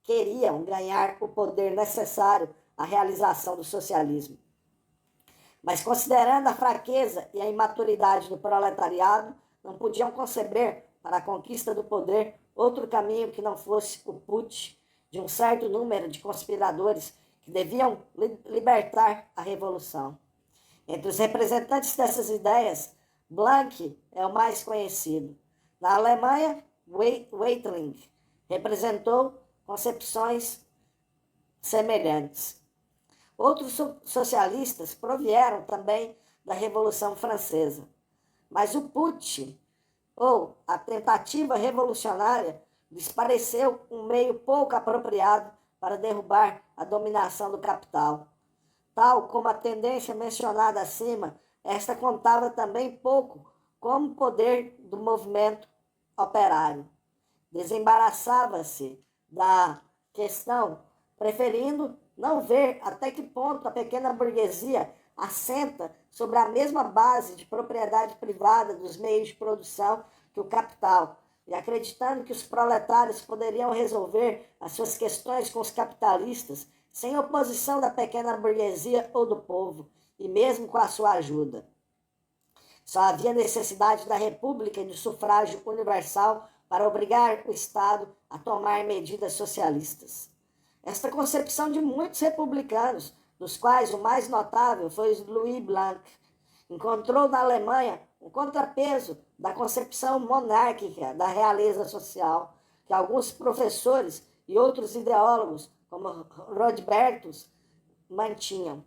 A: queriam ganhar o poder necessário à realização do socialismo. Mas, considerando a fraqueza e a imaturidade do proletariado, não podiam conceber para a conquista do poder outro caminho que não fosse o putsch de um certo número de conspiradores que deviam libertar a revolução. Entre os representantes dessas ideias, Blank é o mais conhecido. Na Alemanha, Weitling representou concepções semelhantes. Outros socialistas provieram também da Revolução Francesa, mas o putsch, ou a tentativa revolucionária, lhes pareceu um meio pouco apropriado para derrubar a dominação do capital. Tal como a tendência mencionada acima, esta contava também pouco com o poder do movimento operário. Desembaraçava-se da questão, preferindo não ver até que ponto a pequena burguesia assenta sobre a mesma base de propriedade privada dos meios de produção que o capital, e acreditando que os proletários poderiam resolver as suas questões com os capitalistas sem oposição da pequena burguesia ou do povo, e mesmo com a sua ajuda. Só havia necessidade da república e do sufrágio universal para obrigar o Estado a tomar medidas socialistas. Esta concepção de muitos republicanos, dos quais o mais notável foi Louis Blanc, encontrou na Alemanha um contrapeso da concepção monárquica da realeza social, que alguns professores e outros ideólogos, como Rodbertus, mantinham.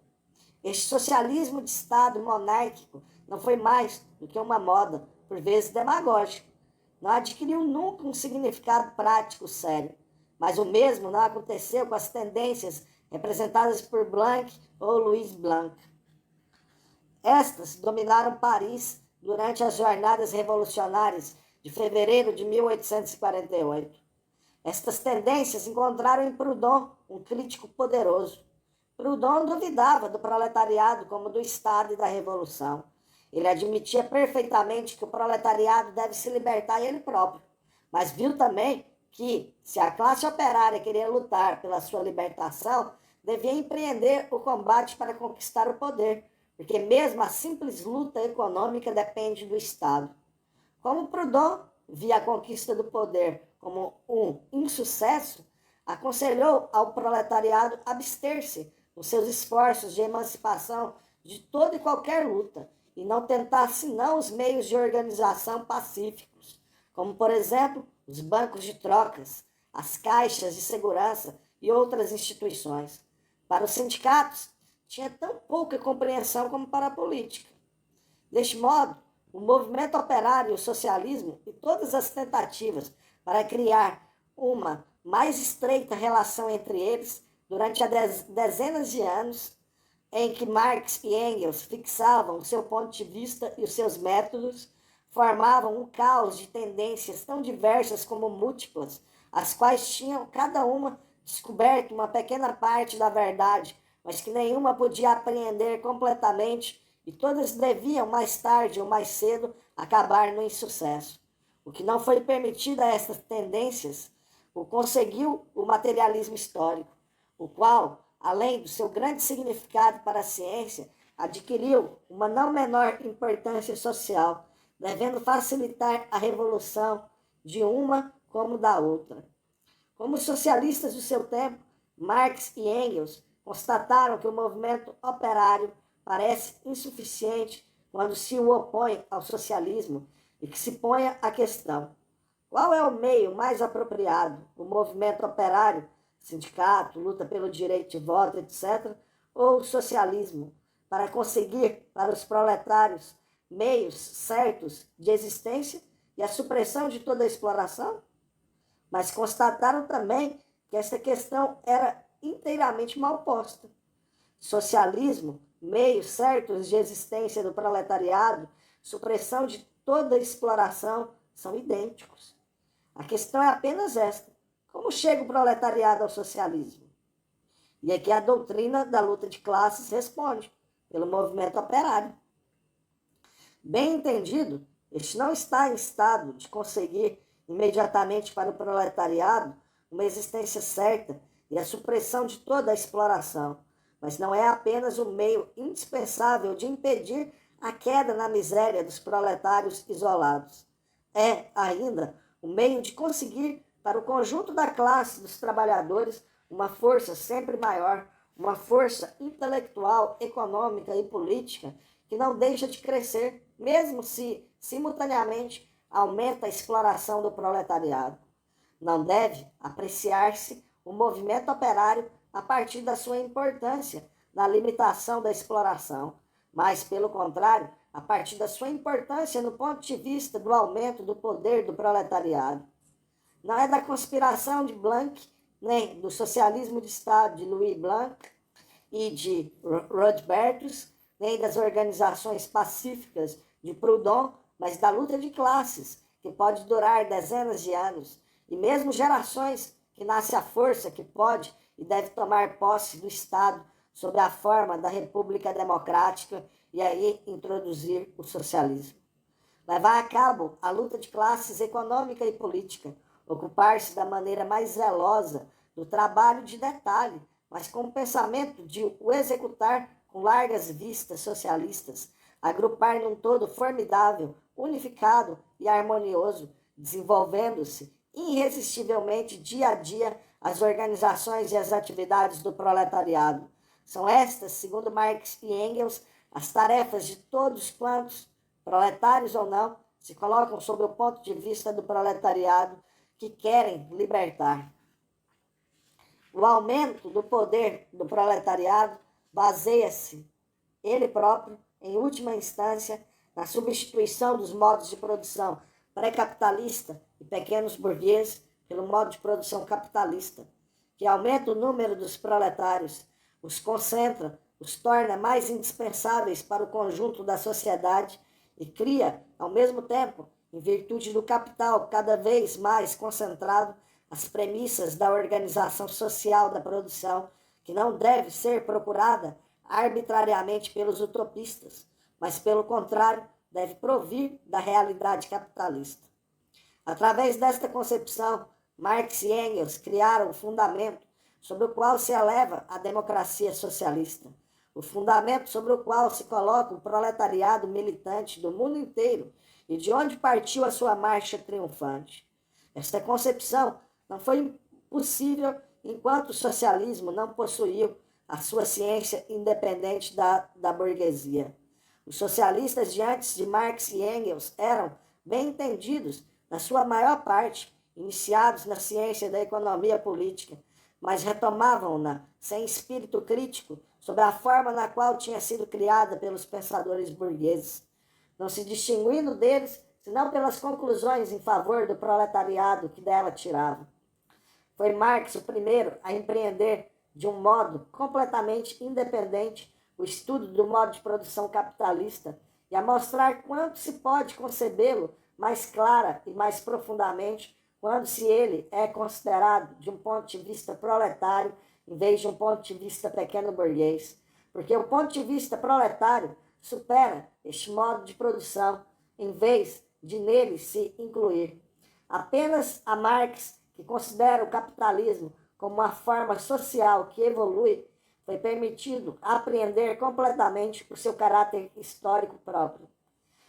A: Este socialismo de Estado monárquico não foi mais do que uma moda, por vezes demagógica. Não adquiriu nunca um significado prático sério, mas o mesmo não aconteceu com as tendências representadas por Blanc ou Louis Blanc. Estas dominaram Paris durante as jornadas revolucionárias de fevereiro de 1848. Estas tendências encontraram em Proudhon um crítico poderoso. Proudhon duvidava do proletariado como do Estado e da Revolução. Ele admitia perfeitamente que o proletariado deve se libertar ele próprio, mas viu também que, se a classe operária queria lutar pela sua libertação, devia empreender o combate para conquistar o poder, porque mesmo a simples luta econômica depende do Estado. Como Proudhon via a conquista do poder como um insucesso, aconselhou ao proletariado abster-se nos seus esforços de emancipação de toda e qualquer luta e não tentar senão os meios de organização pacíficos, como, por exemplo, os bancos de trocas, as caixas de segurança e outras instituições. para os sindicatos, tinha tão pouca compreensão como para a política. Deste modo, o movimento operário e o socialismo e todas as tentativas para criar uma mais estreita relação entre eles durante dezenas de anos em que Marx e Engels fixavam o seu ponto de vista e os seus métodos, formavam um caos de tendências tão diversas como múltiplas, as quais tinham cada uma descoberto uma pequena parte da verdade, mas que nenhuma podia apreender completamente, e todas deviam, mais tarde ou mais cedo, acabar no insucesso. O que não foi permitido a essas tendências o conseguiu o materialismo histórico, o qual, além do seu grande significado para a ciência, adquiriu uma não menor importância social, devendo facilitar a revolução de uma como da outra. Como socialistas do seu tempo, Marx e Engels constataram que o movimento operário parece insuficiente quando se o opõe ao socialismo e que se ponha a questão: qual é o meio mais apropriado? O movimento operário, sindicato, luta pelo direito de voto, etc., ou o socialismo, para conseguir para os proletários meios certos de existência e a supressão de toda a exploração? Mas constataram também que esta questão era inteiramente mal posta. Socialismo, meios certos de existência do proletariado, supressão de toda a exploração, são idênticos. A questão é apenas esta: como chega o proletariado ao socialismo? E aqui a doutrina da luta de classes responde: pelo movimento operário. Bem entendido, este não está em estado de conseguir imediatamente para o proletariado uma existência certa e a supressão de toda a exploração, mas não é apenas o meio indispensável de impedir a queda na miséria dos proletários isolados. É, ainda, o meio de conseguir para o conjunto da classe dos trabalhadores uma força sempre maior, uma força intelectual, econômica e política que não deixa de crescer, mesmo se, simultaneamente, aumenta a exploração do proletariado. Não deve apreciar-se o movimento operário a partir da sua importância na limitação da exploração, mas, pelo contrário, a partir da sua importância no ponto de vista do aumento do poder do proletariado. Não é da conspiração de Blanc, nem do socialismo de Estado de Louis Blanc e de Rothbardus, nem das organizações pacíficas de Proudhon, mas da luta de classes, que pode durar dezenas de anos, e mesmo gerações, que nasce a força que pode e deve tomar posse do Estado sob a forma da República Democrática e aí introduzir o socialismo. Levar a cabo a luta de classes econômica e política, ocupar-se da maneira mais zelosa do trabalho de detalhe, mas com o pensamento de o executar com largas vistas socialistas, agrupar num todo formidável, unificado e harmonioso, desenvolvendo-se irresistivelmente dia a dia as organizações e as atividades do proletariado. São estas, segundo Marx e Engels, as tarefas de todos quantos, proletários ou não, se colocam sob o ponto de vista do proletariado que querem libertar. O aumento do poder do proletariado baseia-se, ele próprio, em última instância, na substituição dos modos de produção pré-capitalista e pequenos burgueses pelo modo de produção capitalista, que aumenta o número dos proletários, os concentra, os torna mais indispensáveis para o conjunto da sociedade e cria, ao mesmo tempo, em virtude do capital cada vez mais concentrado, as premissas da organização social da produção, que não deve ser procurada arbitrariamente pelos utopistas, mas, pelo contrário, deve provir da realidade capitalista. Através desta concepção, Marx e Engels criaram o fundamento sobre o qual se eleva a democracia socialista, o fundamento sobre o qual se coloca o proletariado militante do mundo inteiro e de onde partiu a sua marcha triunfante. Esta concepção não foi possível enquanto o socialismo não possuiu a sua ciência independente da burguesia. Os socialistas de antes de Marx e Engels eram bem entendidos, na sua maior parte, iniciados na ciência da economia política, mas retomavam-na sem espírito crítico sobre a forma na qual tinha sido criada pelos pensadores burgueses, não se distinguindo deles senão pelas conclusões em favor do proletariado que dela tirava. Foi Marx o primeiro a empreender, de um modo completamente independente, o estudo do modo de produção capitalista e a mostrar quanto se pode concebê-lo mais clara e mais profundamente quando se ele é considerado de um ponto de vista proletário em vez de um ponto de vista pequeno-burguês, porque o ponto de vista proletário supera este modo de produção em vez de nele se incluir. Apenas a Marx, que considera o capitalismo como uma forma social que evolui, foi permitido apreender completamente o seu caráter histórico próprio.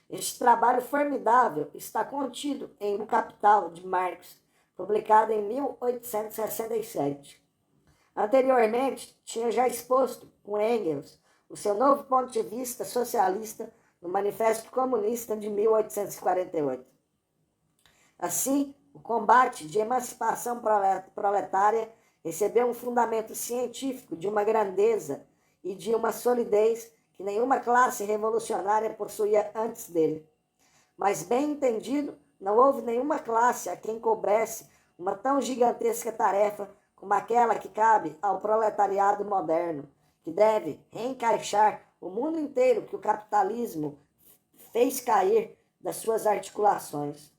A: Este trabalho formidável está contido em O Capital, de Marx, publicado em 1867. Anteriormente, tinha já exposto, com Engels, o seu novo ponto de vista socialista no Manifesto Comunista de 1848. Assim, o combate de emancipação proletária recebeu um fundamento científico de uma grandeza e de uma solidez que nenhuma classe revolucionária possuía antes dele. Mas, bem entendido, não houve nenhuma classe a quem coubesse uma tão gigantesca tarefa como aquela que cabe ao proletariado moderno, que deve reencaixar o mundo inteiro que o capitalismo fez cair das suas articulações.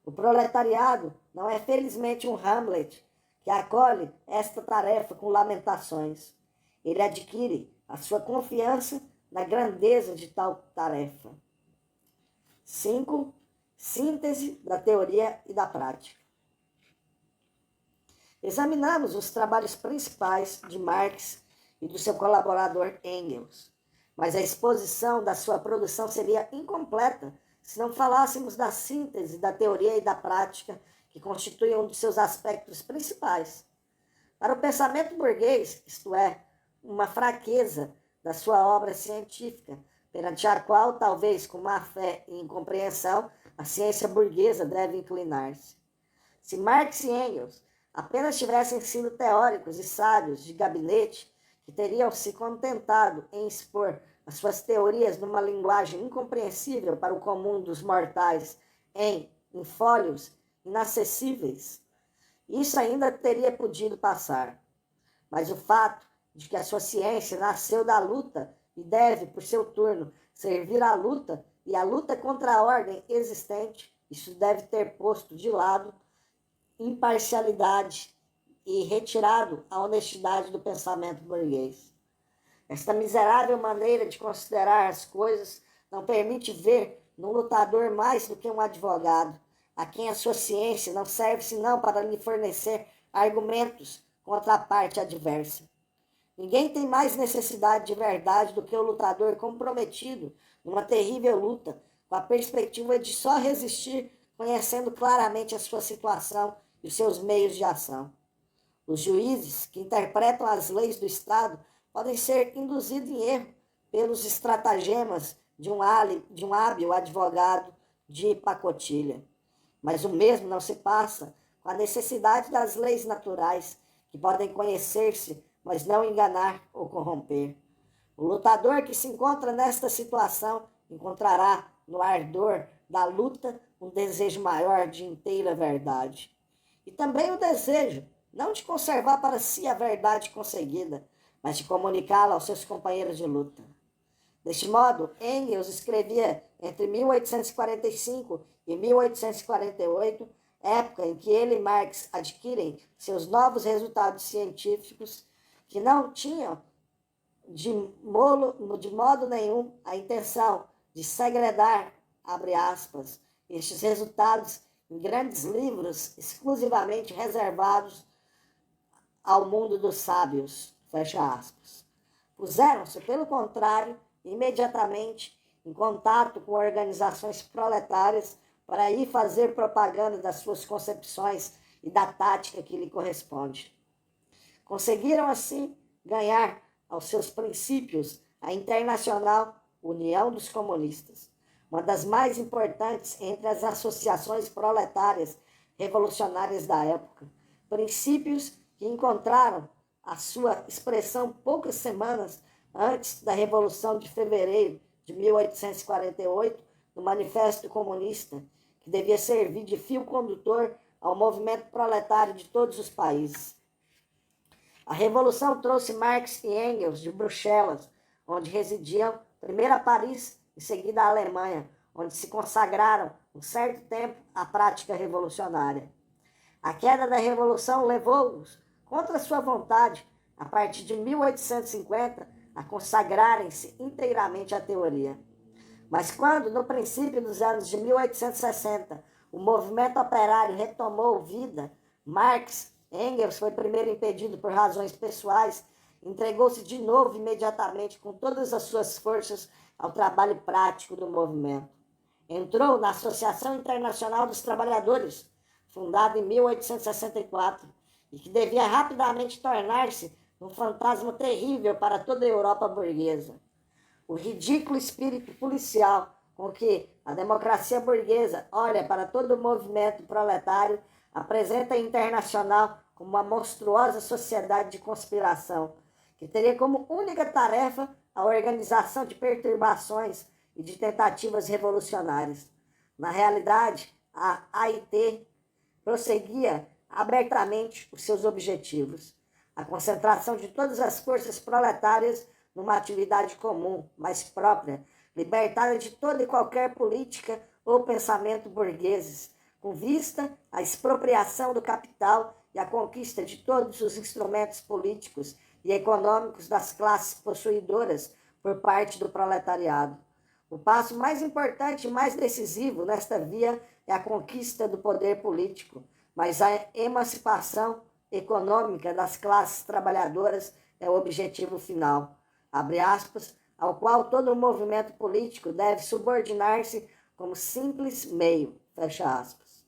A: O proletariado não é felizmente um Hamlet que acolhe esta tarefa com lamentações. Ele adquire a sua confiança na grandeza de tal tarefa. 5. Síntese da teoria e da prática. Examinamos os trabalhos principais de Marx e do seu colaborador Engels, mas a exposição da sua produção seria incompleta se não falássemos da síntese da teoria e da prática, que constituem um dos seus aspectos principais. Para o pensamento burguês, isto é, uma fraqueza da sua obra científica, perante a qual, talvez com má fé e incompreensão, a ciência burguesa deve inclinar-se. Se Marx e Engels apenas tivessem sido teóricos e sábios de gabinete, que teriam se contentado em expor as suas teorias numa linguagem incompreensível para o comum dos mortais, em fólios inacessíveis, isso ainda teria podido passar. Mas o fato de que a sua ciência nasceu da luta e deve, por seu turno, servir à luta e à luta contra a ordem existente, isso deve ter posto de lado imparcialidade e retirado a honestidade do pensamento burguês. Esta miserável maneira de considerar as coisas não permite ver no lutador mais do que um advogado, a quem a sua ciência não serve senão para lhe fornecer argumentos contra a parte adversa. Ninguém tem mais necessidade de verdade do que o lutador comprometido numa terrível luta, com a perspectiva de só resistir conhecendo claramente a sua situação e os seus meios de ação. Os juízes que interpretam as leis do Estado podem ser induzidos em erro pelos estratagemas de um hábil advogado de pacotilha. Mas o mesmo não se passa com a necessidade das leis naturais, que podem conhecer-se, mas não enganar ou corromper. O lutador que se encontra nesta situação encontrará no ardor da luta um desejo maior de inteira verdade. E também o desejo, não de conservar para si a verdade conseguida, mas de comunicá-la aos seus companheiros de luta. Deste modo, Engels escrevia entre 1845 e 1848, época em que ele e Marx adquirem seus novos resultados científicos, que não tinham de modo nenhum a intenção de segredar, abre aspas, estes resultados em grandes livros exclusivamente reservados ao mundo dos sábios, fecha aspas. Puseram-se, pelo contrário, imediatamente em contato com organizações proletárias para aí fazer propaganda das suas concepções e da tática que lhe corresponde. Conseguiram, assim, ganhar aos seus princípios a Internacional União dos Comunistas, uma das mais importantes entre as associações proletárias revolucionárias da época, princípios que encontraram a sua expressão poucas semanas antes da Revolução de Fevereiro de 1848, no Manifesto Comunista, que devia servir de fio condutor ao movimento proletário de todos os países. A Revolução trouxe Marx e Engels de Bruxelas, onde residiam, primeiro a Paris e seguida a Alemanha, onde se consagraram um certo tempo à prática revolucionária. A queda da Revolução levou-os, contra sua vontade, a partir de 1850, a consagrarem-se inteiramente à teoria. Mas quando, no princípio dos anos de 1860, o movimento operário retomou vida, Marx, Engels foi primeiro impedido por razões pessoais, entregou-se de novo imediatamente com todas as suas forças ao trabalho prático do movimento. Entrou na Associação Internacional dos Trabalhadores, fundada em 1864, e que devia rapidamente tornar-se um fantasma terrível para toda a Europa burguesa. O ridículo espírito policial com que a democracia burguesa olha para todo o movimento proletário apresenta a Internacional como uma monstruosa sociedade de conspiração, que teria como única tarefa a organização de perturbações e de tentativas revolucionárias. Na realidade, a AIT prosseguia abertamente os seus objetivos: a concentração de todas as forças proletárias numa atividade comum, mais própria, libertada de toda e qualquer política ou pensamento burgueses, com vista à expropriação do capital e à conquista de todos os instrumentos políticos e econômicos das classes possuidoras por parte do proletariado. O passo mais importante e mais decisivo nesta via é a conquista do poder político, mas a emancipação econômica das classes trabalhadoras é o objetivo final, abre aspas, ao qual todo o movimento político deve subordinar-se como simples meio, fecha aspas.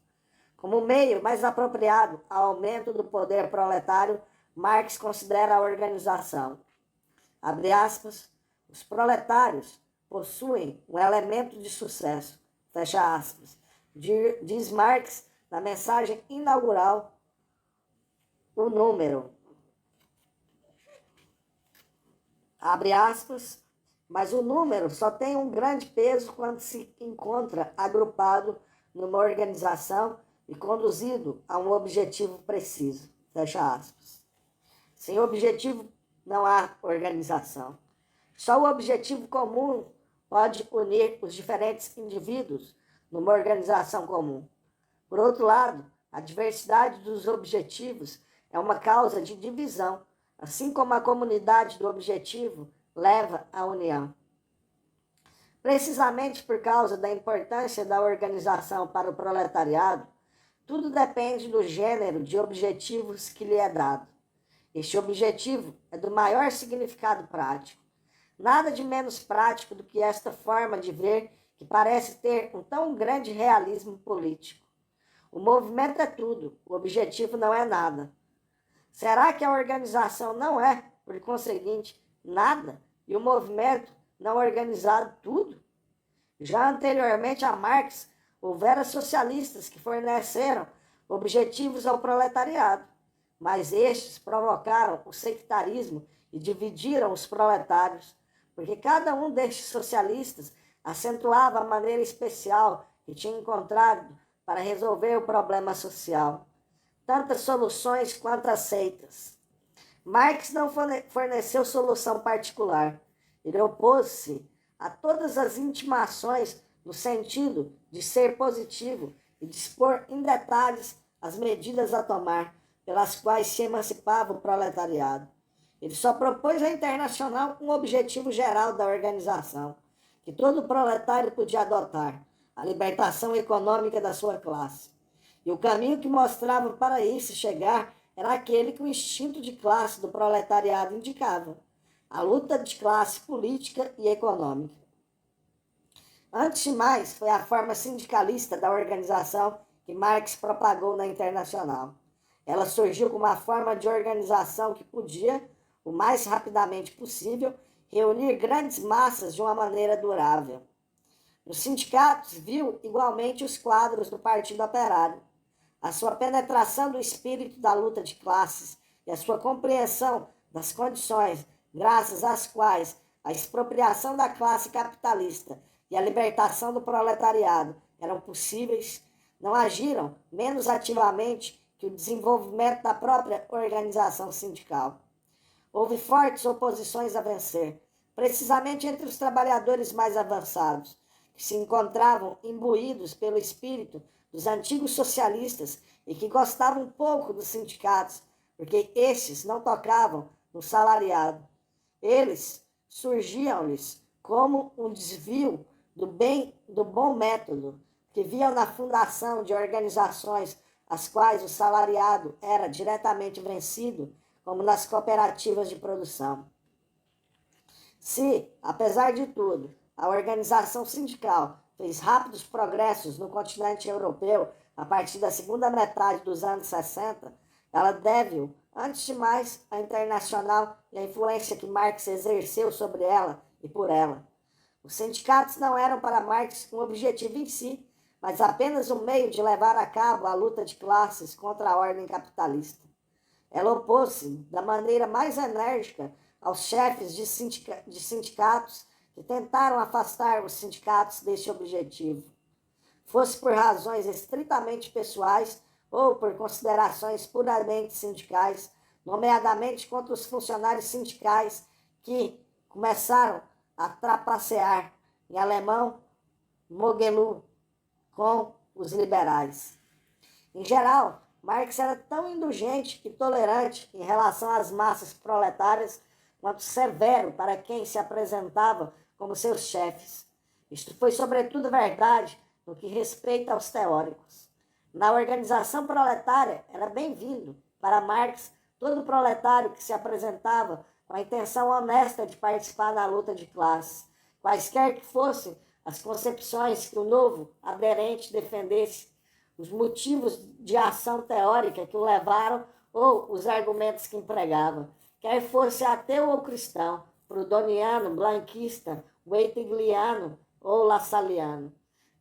A: Como meio mais apropriado ao aumento do poder proletário, Marx considera a organização. Abre aspas, os proletários possuem um elemento de sucesso, fecha aspas, diz Marx na mensagem inaugural, o número, abre aspas, mas o número só tem um grande peso quando se encontra agrupado numa organização e conduzido a um objetivo preciso, fecha aspas. Sem objetivo não há organização. Só o objetivo comum pode unir os diferentes indivíduos numa organização comum. Por outro lado, a diversidade dos objetivos é uma causa de divisão, assim como a comunidade do objetivo leva à união. Precisamente por causa da importância da organização para o proletariado, tudo depende do gênero de objetivos que lhe é dado. Este objetivo é do maior significado prático. Nada de menos prático do que esta forma de ver que parece ter um tão grande realismo político. O movimento é tudo, o objetivo não é nada. Será que a organização não é, por conseguinte, nada e o movimento não organizado tudo? Já anteriormente a Marx, houvera socialistas que forneceram objetivos ao proletariado, mas estes provocaram o sectarismo e dividiram os proletários, porque cada um destes socialistas acentuava a maneira especial que tinha encontrado para resolver o problema social, tantas soluções quanto aceitas. Marx não forneceu solução particular. Ele opôs-se a todas as intimações no sentido de ser positivo e dispor em detalhes as medidas a tomar pelas quais se emancipava o proletariado. Ele só propôs à Internacional um objetivo geral da organização, que todo proletário podia adotar, a libertação econômica da sua classe. E o caminho que mostrava para isso chegar era aquele que o instinto de classe do proletariado indicava, a luta de classe política e econômica. Antes de mais, foi a forma sindicalista da organização que Marx propagou na Internacional. Ela surgiu como uma forma de organização que podia, o mais rapidamente possível, reunir grandes massas de uma maneira durável. Nos sindicatos, viu igualmente os quadros do Partido Operário. A sua penetração do espírito da luta de classes e a sua compreensão das condições graças às quais a expropriação da classe capitalista e a libertação do proletariado eram possíveis, não agiram menos ativamente que o desenvolvimento da própria organização sindical. Houve fortes oposições a vencer, precisamente entre os trabalhadores mais avançados, que se encontravam imbuídos pelo espírito dos antigos socialistas e que gostavam pouco dos sindicatos, porque estes não tocavam no salariado. Eles surgiam-lhes como um desvio do bom método, que viam na fundação de organizações as quais o salariado era diretamente vencido, como nas cooperativas de produção. Se, apesar de tudo, a organização sindical fez rápidos progressos no continente europeu a partir da segunda metade dos anos 60, ela deve-o, antes de mais, à Internacional e à influência que Marx exerceu sobre ela e por ela. Os sindicatos não eram para Marx um objetivo em si, mas apenas um meio de levar a cabo a luta de classes contra a ordem capitalista. Ela opôs-se da maneira mais enérgica aos chefes de sindicatos que tentaram afastar os sindicatos deste objetivo, fosse por razões estritamente pessoais ou por considerações puramente sindicais, nomeadamente contra os funcionários sindicais que começaram a trapacear, em alemão, Mogelu, com os liberais. Em geral, Marx era tão indulgente e tolerante em relação às massas proletárias quanto severo para quem se apresentava como seus chefes. Isto foi sobretudo verdade no que respeita aos teóricos. Na organização proletária era bem-vindo para Marx todo proletário que se apresentava com a intenção honesta de participar da luta de classes, quaisquer que fossem as concepções que o novo aderente defendesse, os motivos de ação teórica que o levaram ou os argumentos que empregava, quer fosse ateu ou cristão, prudoniano, blanquista, weytigliano ou lassalliano.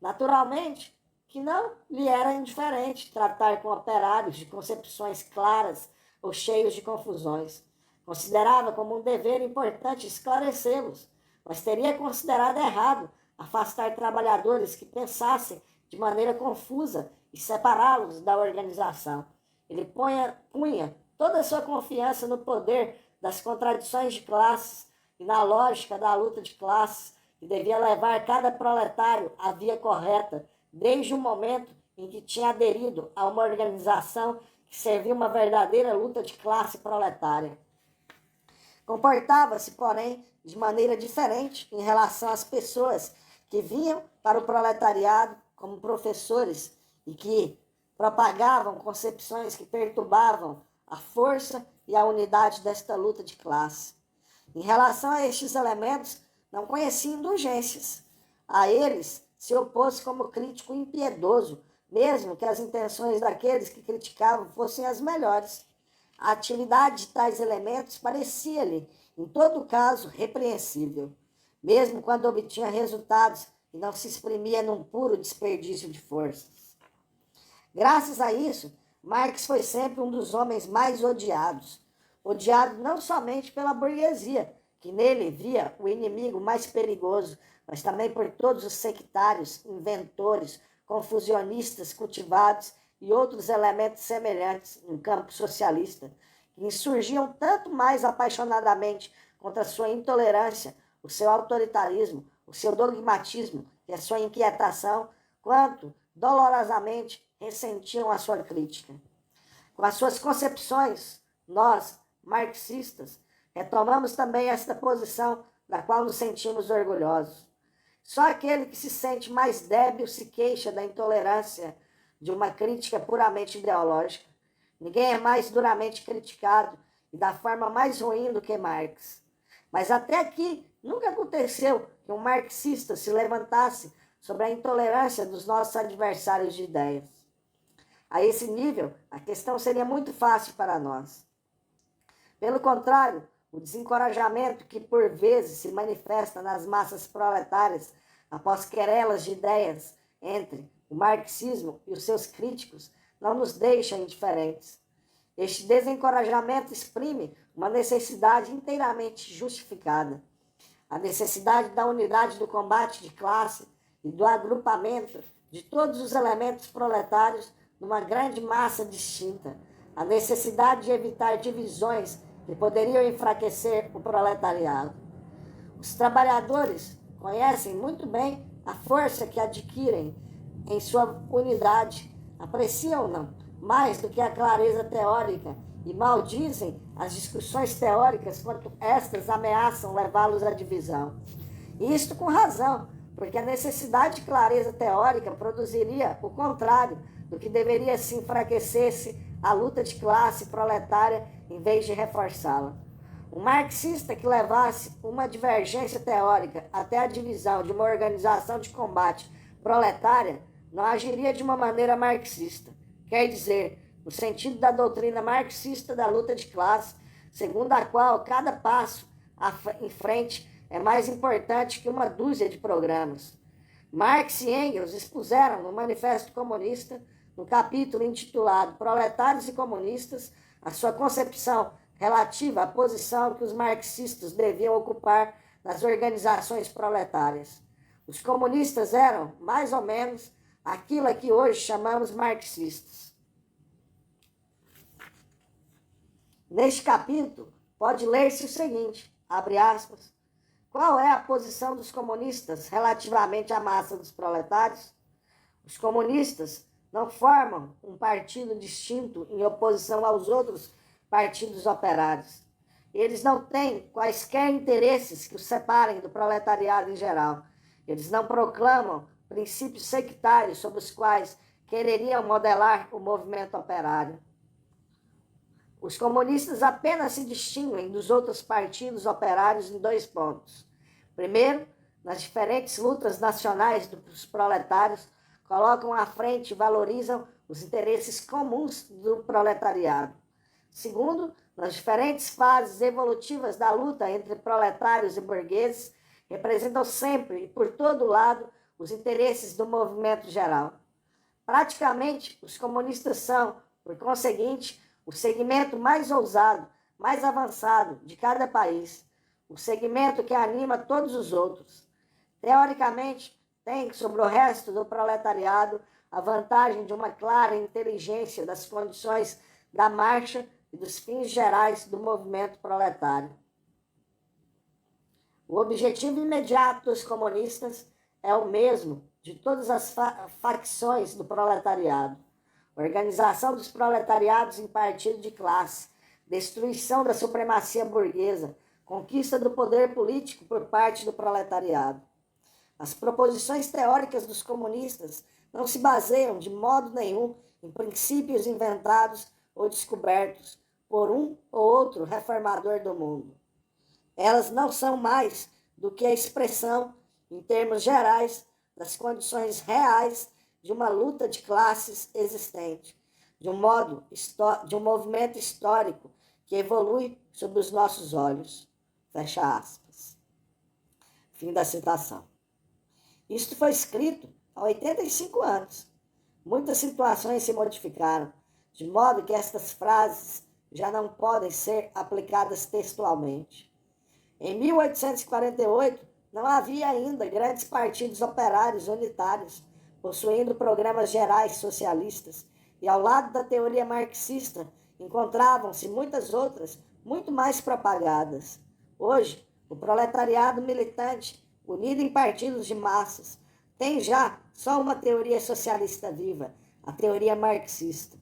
A: Naturalmente, que não lhe era indiferente tratar com operários de concepções claras ou cheios de confusões. Considerava como um dever importante esclarecê-los, mas teria considerado errado afastar trabalhadores que pensassem de maneira confusa e separá-los da organização. Ele punha toda a sua confiança no poder das contradições de classes e na lógica da luta de classes, que devia levar cada proletário à via correta, desde o momento em que tinha aderido a uma organização que servia uma verdadeira luta de classe proletária. Comportava-se, porém, de maneira diferente em relação às pessoas que vinham para o proletariado como professores e que propagavam concepções que perturbavam a força e a unidade desta luta de classe. Em relação a estes elementos, não conhecia indulgências. A eles se opôs como crítico impiedoso, mesmo que as intenções daqueles que criticavam fossem as melhores. A atividade de tais elementos parecia-lhe, em todo caso, repreensível, mesmo quando obtinha resultados e não se exprimia num puro desperdício de forças. Graças a isso, Marx foi sempre um dos homens mais odiados. Odiado não somente pela burguesia, que nele via o inimigo mais perigoso, mas também por todos os sectários, inventores, confusionistas cultivados e outros elementos semelhantes no campo socialista, que insurgiam tanto mais apaixonadamente contra a sua intolerância, o seu autoritarismo, o seu dogmatismo e a sua inquietação, quanto dolorosamente ressentiam a sua crítica. Com as suas concepções, nós, marxistas, retomamos também esta posição da qual nos sentimos orgulhosos. Só aquele que se sente mais débil se queixa da intolerância de uma crítica puramente ideológica. Ninguém é mais duramente criticado e da forma mais ruim do que Marx. Mas até aqui nunca aconteceu que um marxista se levantasse sobre a intolerância dos nossos adversários de ideias. A esse nível, a questão seria muito fácil para nós. Pelo contrário, o desencorajamento que por vezes se manifesta nas massas proletárias após querelas de ideias entre o marxismo e os seus críticos não nos deixa indiferentes. Este desencorajamento exprime uma necessidade inteiramente justificada. A necessidade da unidade do combate de classe e do agrupamento de todos os elementos proletários numa grande massa distinta. A necessidade de evitar divisões que poderiam enfraquecer o proletariado. Os trabalhadores conhecem muito bem a força que adquirem em sua unidade, apreciam-na mais do que a clareza teórica e maldizem as discussões teóricas quando estas ameaçam levá-los à divisão. E isto com razão, porque a necessidade de clareza teórica produziria o contrário do que deveria se enfraquecesse a luta de classe proletária em vez de reforçá-la. Um marxista que levasse uma divergência teórica até a divisão de uma organização de combate proletária não agiria de uma maneira marxista, quer dizer, no sentido da doutrina marxista da luta de classe, segundo a qual cada passo em frente é mais importante que uma dúzia de programas. Marx e Engels expuseram no Manifesto Comunista, no capítulo intitulado Proletários e Comunistas, a sua concepção relativa à posição que os marxistas deviam ocupar nas organizações proletárias. Os comunistas eram, mais ou menos, aquilo a que hoje chamamos marxistas. Neste capítulo, pode ler-se o seguinte, abre aspas, qual é a posição dos comunistas relativamente à massa dos proletários? Os comunistas não formam um partido distinto em oposição aos outros partidos operários. Eles não têm quaisquer interesses que os separem do proletariado em geral. Eles não proclamam princípios sectários sobre os quais quereriam modelar o movimento operário. Os comunistas apenas se distinguem dos outros partidos operários em dois pontos. Primeiro, nas diferentes lutas nacionais dos proletários, colocam à frente e valorizam os interesses comuns do proletariado. Segundo, nas diferentes fases evolutivas da luta entre proletários e burgueses, representam sempre e por todo lado os interesses do movimento geral. Praticamente, os comunistas são, por conseguinte, o segmento mais ousado, mais avançado de cada país, o segmento que anima todos os outros. Teoricamente, tem sobre o resto do proletariado a vantagem de uma clara inteligência das condições da marcha e dos fins gerais do movimento proletário. O objetivo imediato dos comunistas é o mesmo de todas as facções do proletariado. Organização dos proletariados em partido de classe, destruição da supremacia burguesa, conquista do poder político por parte do proletariado. As proposições teóricas dos comunistas não se baseiam de modo nenhum em princípios inventados ou descobertos por um ou outro reformador do mundo. Elas não são mais do que a expressão, em termos gerais, das condições reais de uma luta de classes existente, de um movimento histórico que evolui sob os nossos olhos. Fecha aspas. Fim da citação. Isto foi escrito há 85 anos. Muitas situações se modificaram, de modo que estas frases já não podem ser aplicadas textualmente. Em 1848, não havia ainda grandes partidos operários unitários, possuindo programas gerais socialistas, e ao lado da teoria marxista encontravam-se muitas outras, muito mais propagadas. Hoje, o proletariado militante, unido em partidos de massas, tem já só uma teoria socialista viva, a teoria marxista.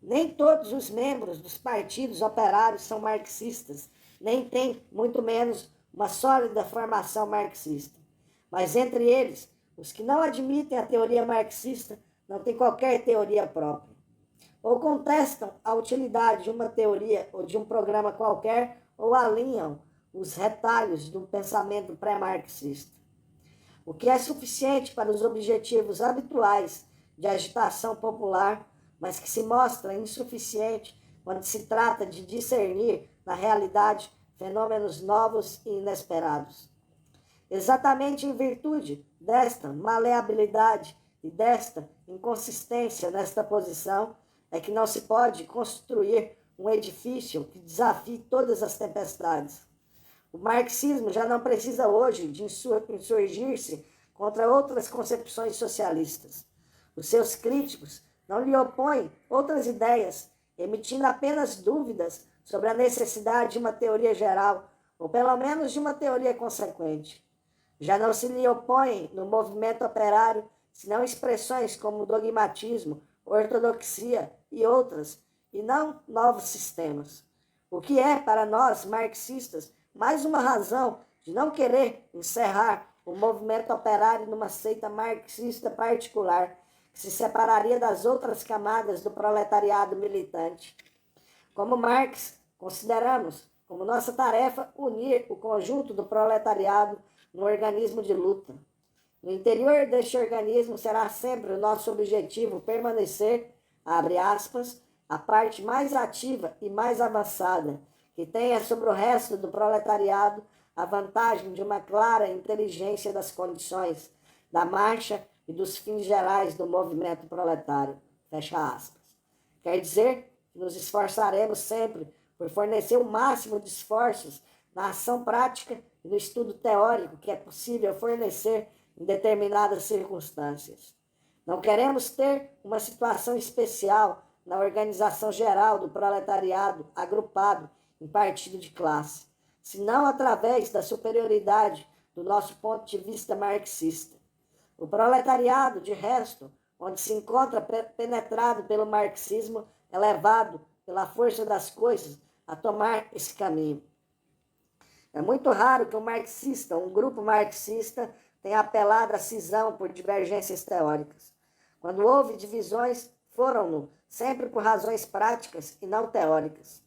A: Nem todos os membros dos partidos operários são marxistas, nem têm, muito menos, uma sólida formação marxista. Mas entre eles, os que não admitem a teoria marxista não têm qualquer teoria própria. Ou contestam a utilidade de uma teoria ou de um programa qualquer, ou alinham os retalhos do pensamento pré-marxista. O que é suficiente para os objetivos habituais de agitação popular, mas que se mostra insuficiente quando se trata de discernir, na realidade, fenômenos novos e inesperados. Exatamente em virtude desta maleabilidade e desta inconsistência nesta posição, é que não se pode construir um edifício que desafie todas as tempestades. O marxismo já não precisa hoje de insurgir-se contra outras concepções socialistas. Os seus críticos não lhe opõem outras ideias, emitindo apenas dúvidas sobre a necessidade de uma teoria geral, ou pelo menos de uma teoria consequente. Já não se lhe opõem no movimento operário, senão expressões como dogmatismo, ortodoxia e outras, e não novos sistemas. O que é, para nós, marxistas, mais uma razão de não querer encerrar o movimento operário numa seita marxista particular, que se separaria das outras camadas do proletariado militante. Como Marx, consideramos como nossa tarefa unir o conjunto do proletariado no organismo de luta. No interior deste organismo será sempre o nosso objetivo permanecer, abre aspas, a parte mais ativa e mais avançada, que tenha sobre o resto do proletariado a vantagem de uma clara inteligência das condições, da marcha e dos fins gerais do movimento proletário. Fecha aspas. Quer dizer que nos esforçaremos sempre por fornecer o máximo de esforços na ação prática e no estudo teórico que é possível fornecer em determinadas circunstâncias. Não queremos ter uma situação especial na organização geral do proletariado agrupado em partido de classe, senão através da superioridade do nosso ponto de vista marxista. O proletariado, de resto, onde se encontra penetrado pelo marxismo, é levado pela força das coisas a tomar esse caminho. É muito raro que um marxista, um grupo marxista, tenha apelado à cisão por divergências teóricas. Quando houve divisões, foram-no sempre por razões práticas e não teóricas.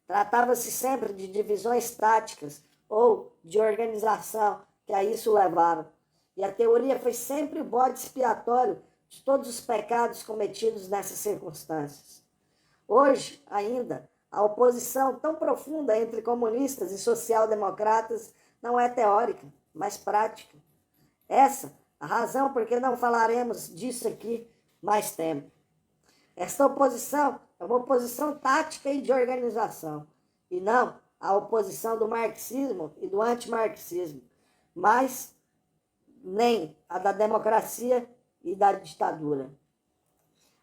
A: Tratava-se sempre de divisões táticas ou de organização que a isso levaram. E a teoria foi sempre o bode expiatório de todos os pecados cometidos nessas circunstâncias. Hoje, ainda, a oposição tão profunda entre comunistas e social-democratas não é teórica, mas prática. Essa a razão por que não falaremos disso aqui mais tempo. Esta oposição é uma oposição tática e de organização, e não a oposição do marxismo e do antimarxismo, mas nem a da democracia e da ditadura.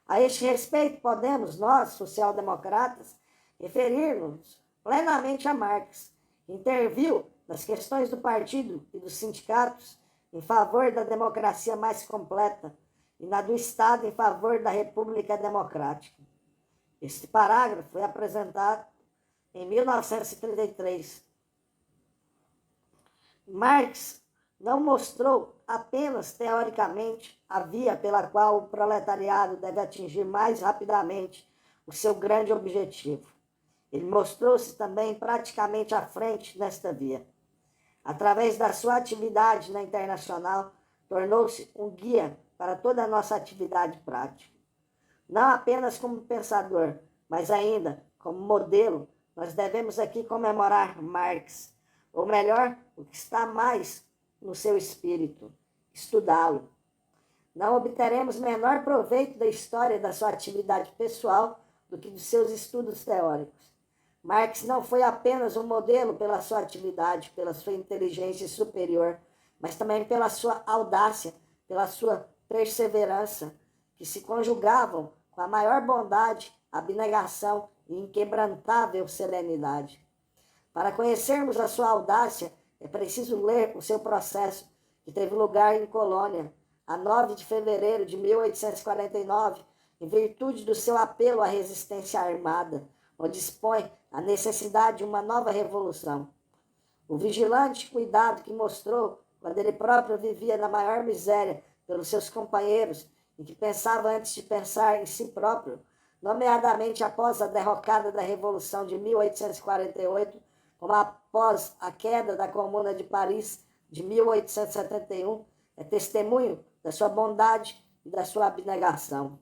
A: A este respeito, podemos, nós, social-democratas, referir-nos plenamente a Marx, que interviu nas questões do partido e dos sindicatos em favor da democracia mais completa e na do Estado em favor da República Democrática. Este parágrafo foi apresentado em 1933. Marx não mostrou apenas teoricamente a via pela qual o proletariado deve atingir mais rapidamente o seu grande objetivo. Ele mostrou-se também praticamente à frente nesta via. Através da sua atividade na Internacional, tornou-se um guia para toda a nossa atividade prática. Não apenas como pensador, mas ainda como modelo, nós devemos aqui comemorar Marx, ou melhor, o que está mais no seu espírito, estudá-lo. Não obteremos menor proveito da história da sua atividade pessoal do que dos seus estudos teóricos. Marx não foi apenas um modelo pela sua atividade, pela sua inteligência superior, mas também pela sua audácia, pela sua perseverança, que se conjugavam com a maior bondade, abnegação e inquebrantável serenidade. Para conhecermos a sua audácia, é preciso ler o seu processo, que teve lugar em Colônia, a 9 de fevereiro de 1849, em virtude do seu apelo à resistência armada, onde expõe a necessidade de uma nova revolução. O vigilante cuidado que mostrou quando ele próprio vivia na maior miséria pelos seus companheiros e que pensava antes de pensar em si próprio, nomeadamente após a derrocada da Revolução de 1848, como após a queda da Comuna de Paris de 1871, é testemunho da sua bondade e da sua abnegação.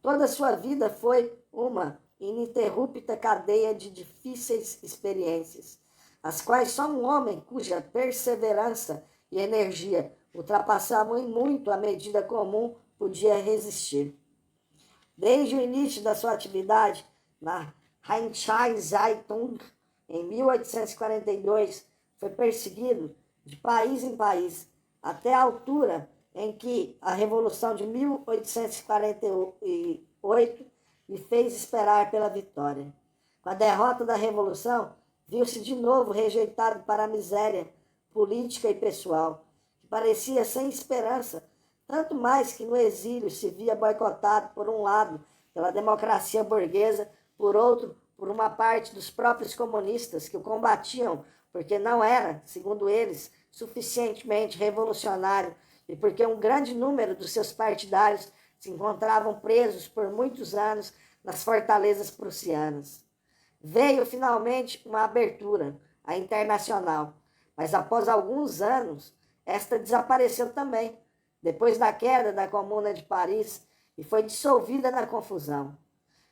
A: Toda a sua vida foi uma ininterrupta cadeia de difíceis experiências, as quais só um homem cuja perseverança e energia ultrapassavam em muito a medida comum podia resistir. Desde o início da sua atividade na Rheinische Zeitung, em 1842, foi perseguido de país em país, até a altura em que a Revolução de 1848 lhe fez esperar pela vitória. Com a derrota da Revolução, viu-se de novo rejeitado para a miséria política e pessoal, que parecia sem esperança, tanto mais que no exílio se via boicotado, por um lado, pela democracia burguesa, por outro, por uma parte dos próprios comunistas que o combatiam porque não era, segundo eles, suficientemente revolucionário e porque um grande número dos seus partidários se encontravam presos por muitos anos nas fortalezas prussianas. Veio finalmente uma abertura, a Internacional, mas após alguns anos, esta desapareceu também, depois da queda da Comuna de Paris, e foi dissolvida na confusão.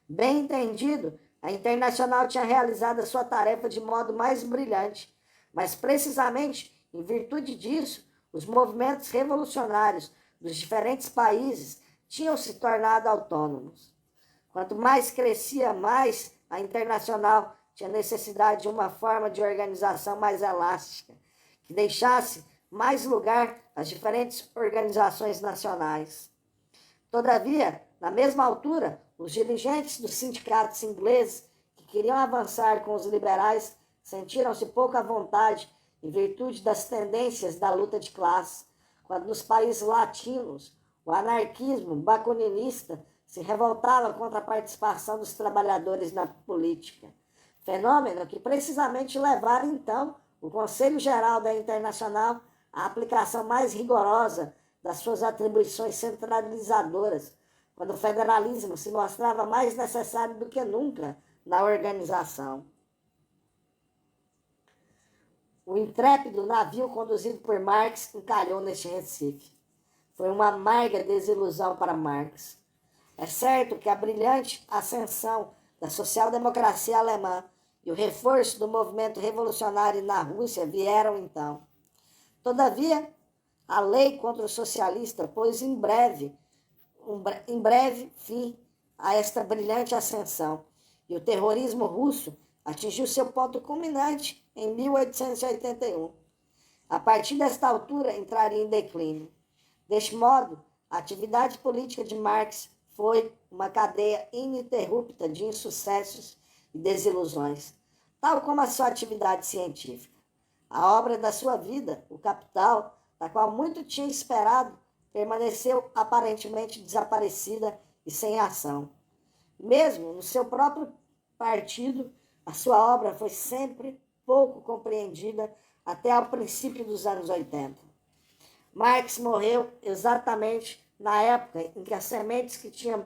A: Bem entendido, a Internacional tinha realizado a sua tarefa de modo mais brilhante, mas precisamente em virtude disso, os movimentos revolucionários dos diferentes países tinham se tornado autônomos. Quanto mais crescia, mais a Internacional tinha necessidade de uma forma de organização mais elástica, que deixasse mais lugar às diferentes organizações nacionais. Todavia, na mesma altura, os dirigentes dos sindicatos ingleses que queriam avançar com os liberais sentiram-se pouco à vontade em virtude das tendências da luta de classe, quando nos países latinos o anarquismo bakuninista se revoltava contra a participação dos trabalhadores na política, fenômeno que precisamente levara então o Conselho Geral da Internacional à aplicação mais rigorosa das suas atribuições centralizadoras, quando o federalismo se mostrava mais necessário do que nunca na organização. O intrépido navio conduzido por Marx encalhou neste Recife. Foi uma amarga desilusão para Marx. É certo que a brilhante ascensão da social-democracia alemã e o reforço do movimento revolucionário na Rússia vieram então. Todavia, a lei contra o socialista pôs em breve fim a esta brilhante ascensão, e o terrorismo russo atingiu seu ponto culminante em 1881. A partir desta altura, entraria em declínio. Deste modo, a atividade política de Marx foi uma cadeia ininterrupta de insucessos e desilusões, tal como a sua atividade científica. A obra da sua vida, O Capital, da qual muito tinha esperado, permaneceu aparentemente desaparecida e sem ação. Mesmo no seu próprio partido, a sua obra foi sempre pouco compreendida até ao princípio dos anos 80. Marx morreu exatamente na época em que as sementes que tinham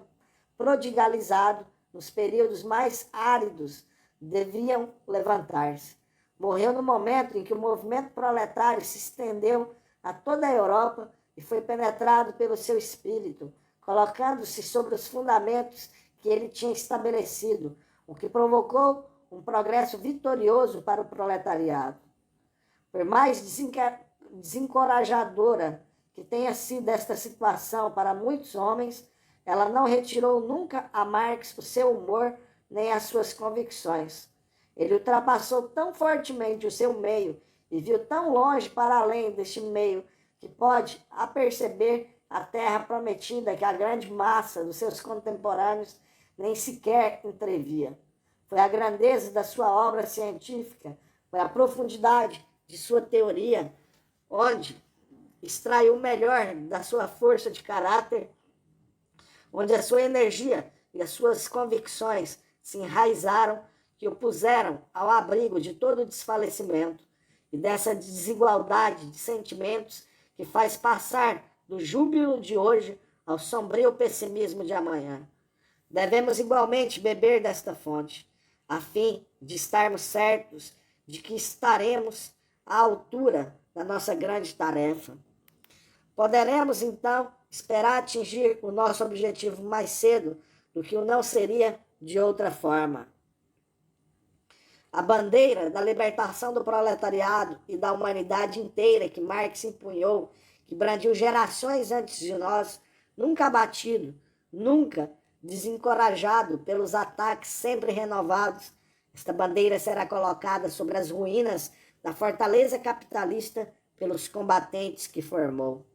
A: prodigalizado nos períodos mais áridos deviam levantar-se. Morreu no momento em que o movimento proletário se estendeu a toda a Europa e foi penetrado pelo seu espírito, colocando-se sobre os fundamentos que ele tinha estabelecido, o que provocou um progresso vitorioso para o proletariado. Por mais desencorajadora que tenha sido esta situação para muitos homens, ela não retirou nunca a Marx o seu humor nem as suas convicções. Ele ultrapassou tão fortemente o seu meio e viu tão longe para além deste meio que pode aperceber a terra prometida que a grande massa dos seus contemporâneos nem sequer entrevia. Foi a grandeza da sua obra científica, foi a profundidade de sua teoria, onde extraiu o melhor da sua força de caráter, onde a sua energia e as suas convicções se enraizaram, que o puseram ao abrigo de todo o desfalecimento e dessa desigualdade de sentimentos que faz passar do júbilo de hoje ao sombrio pessimismo de amanhã. Devemos igualmente beber desta fonte, a fim de estarmos certos de que estaremos à altura da nossa grande tarefa. Poderemos, então, esperar atingir o nosso objetivo mais cedo do que o não seria de outra forma. A bandeira da libertação do proletariado e da humanidade inteira que Marx empunhou, que brandiu gerações antes de nós, nunca abatido, nunca Desencorajado pelos ataques sempre renovados, esta bandeira será colocada sobre as ruínas da fortaleza capitalista pelos combatentes que formou.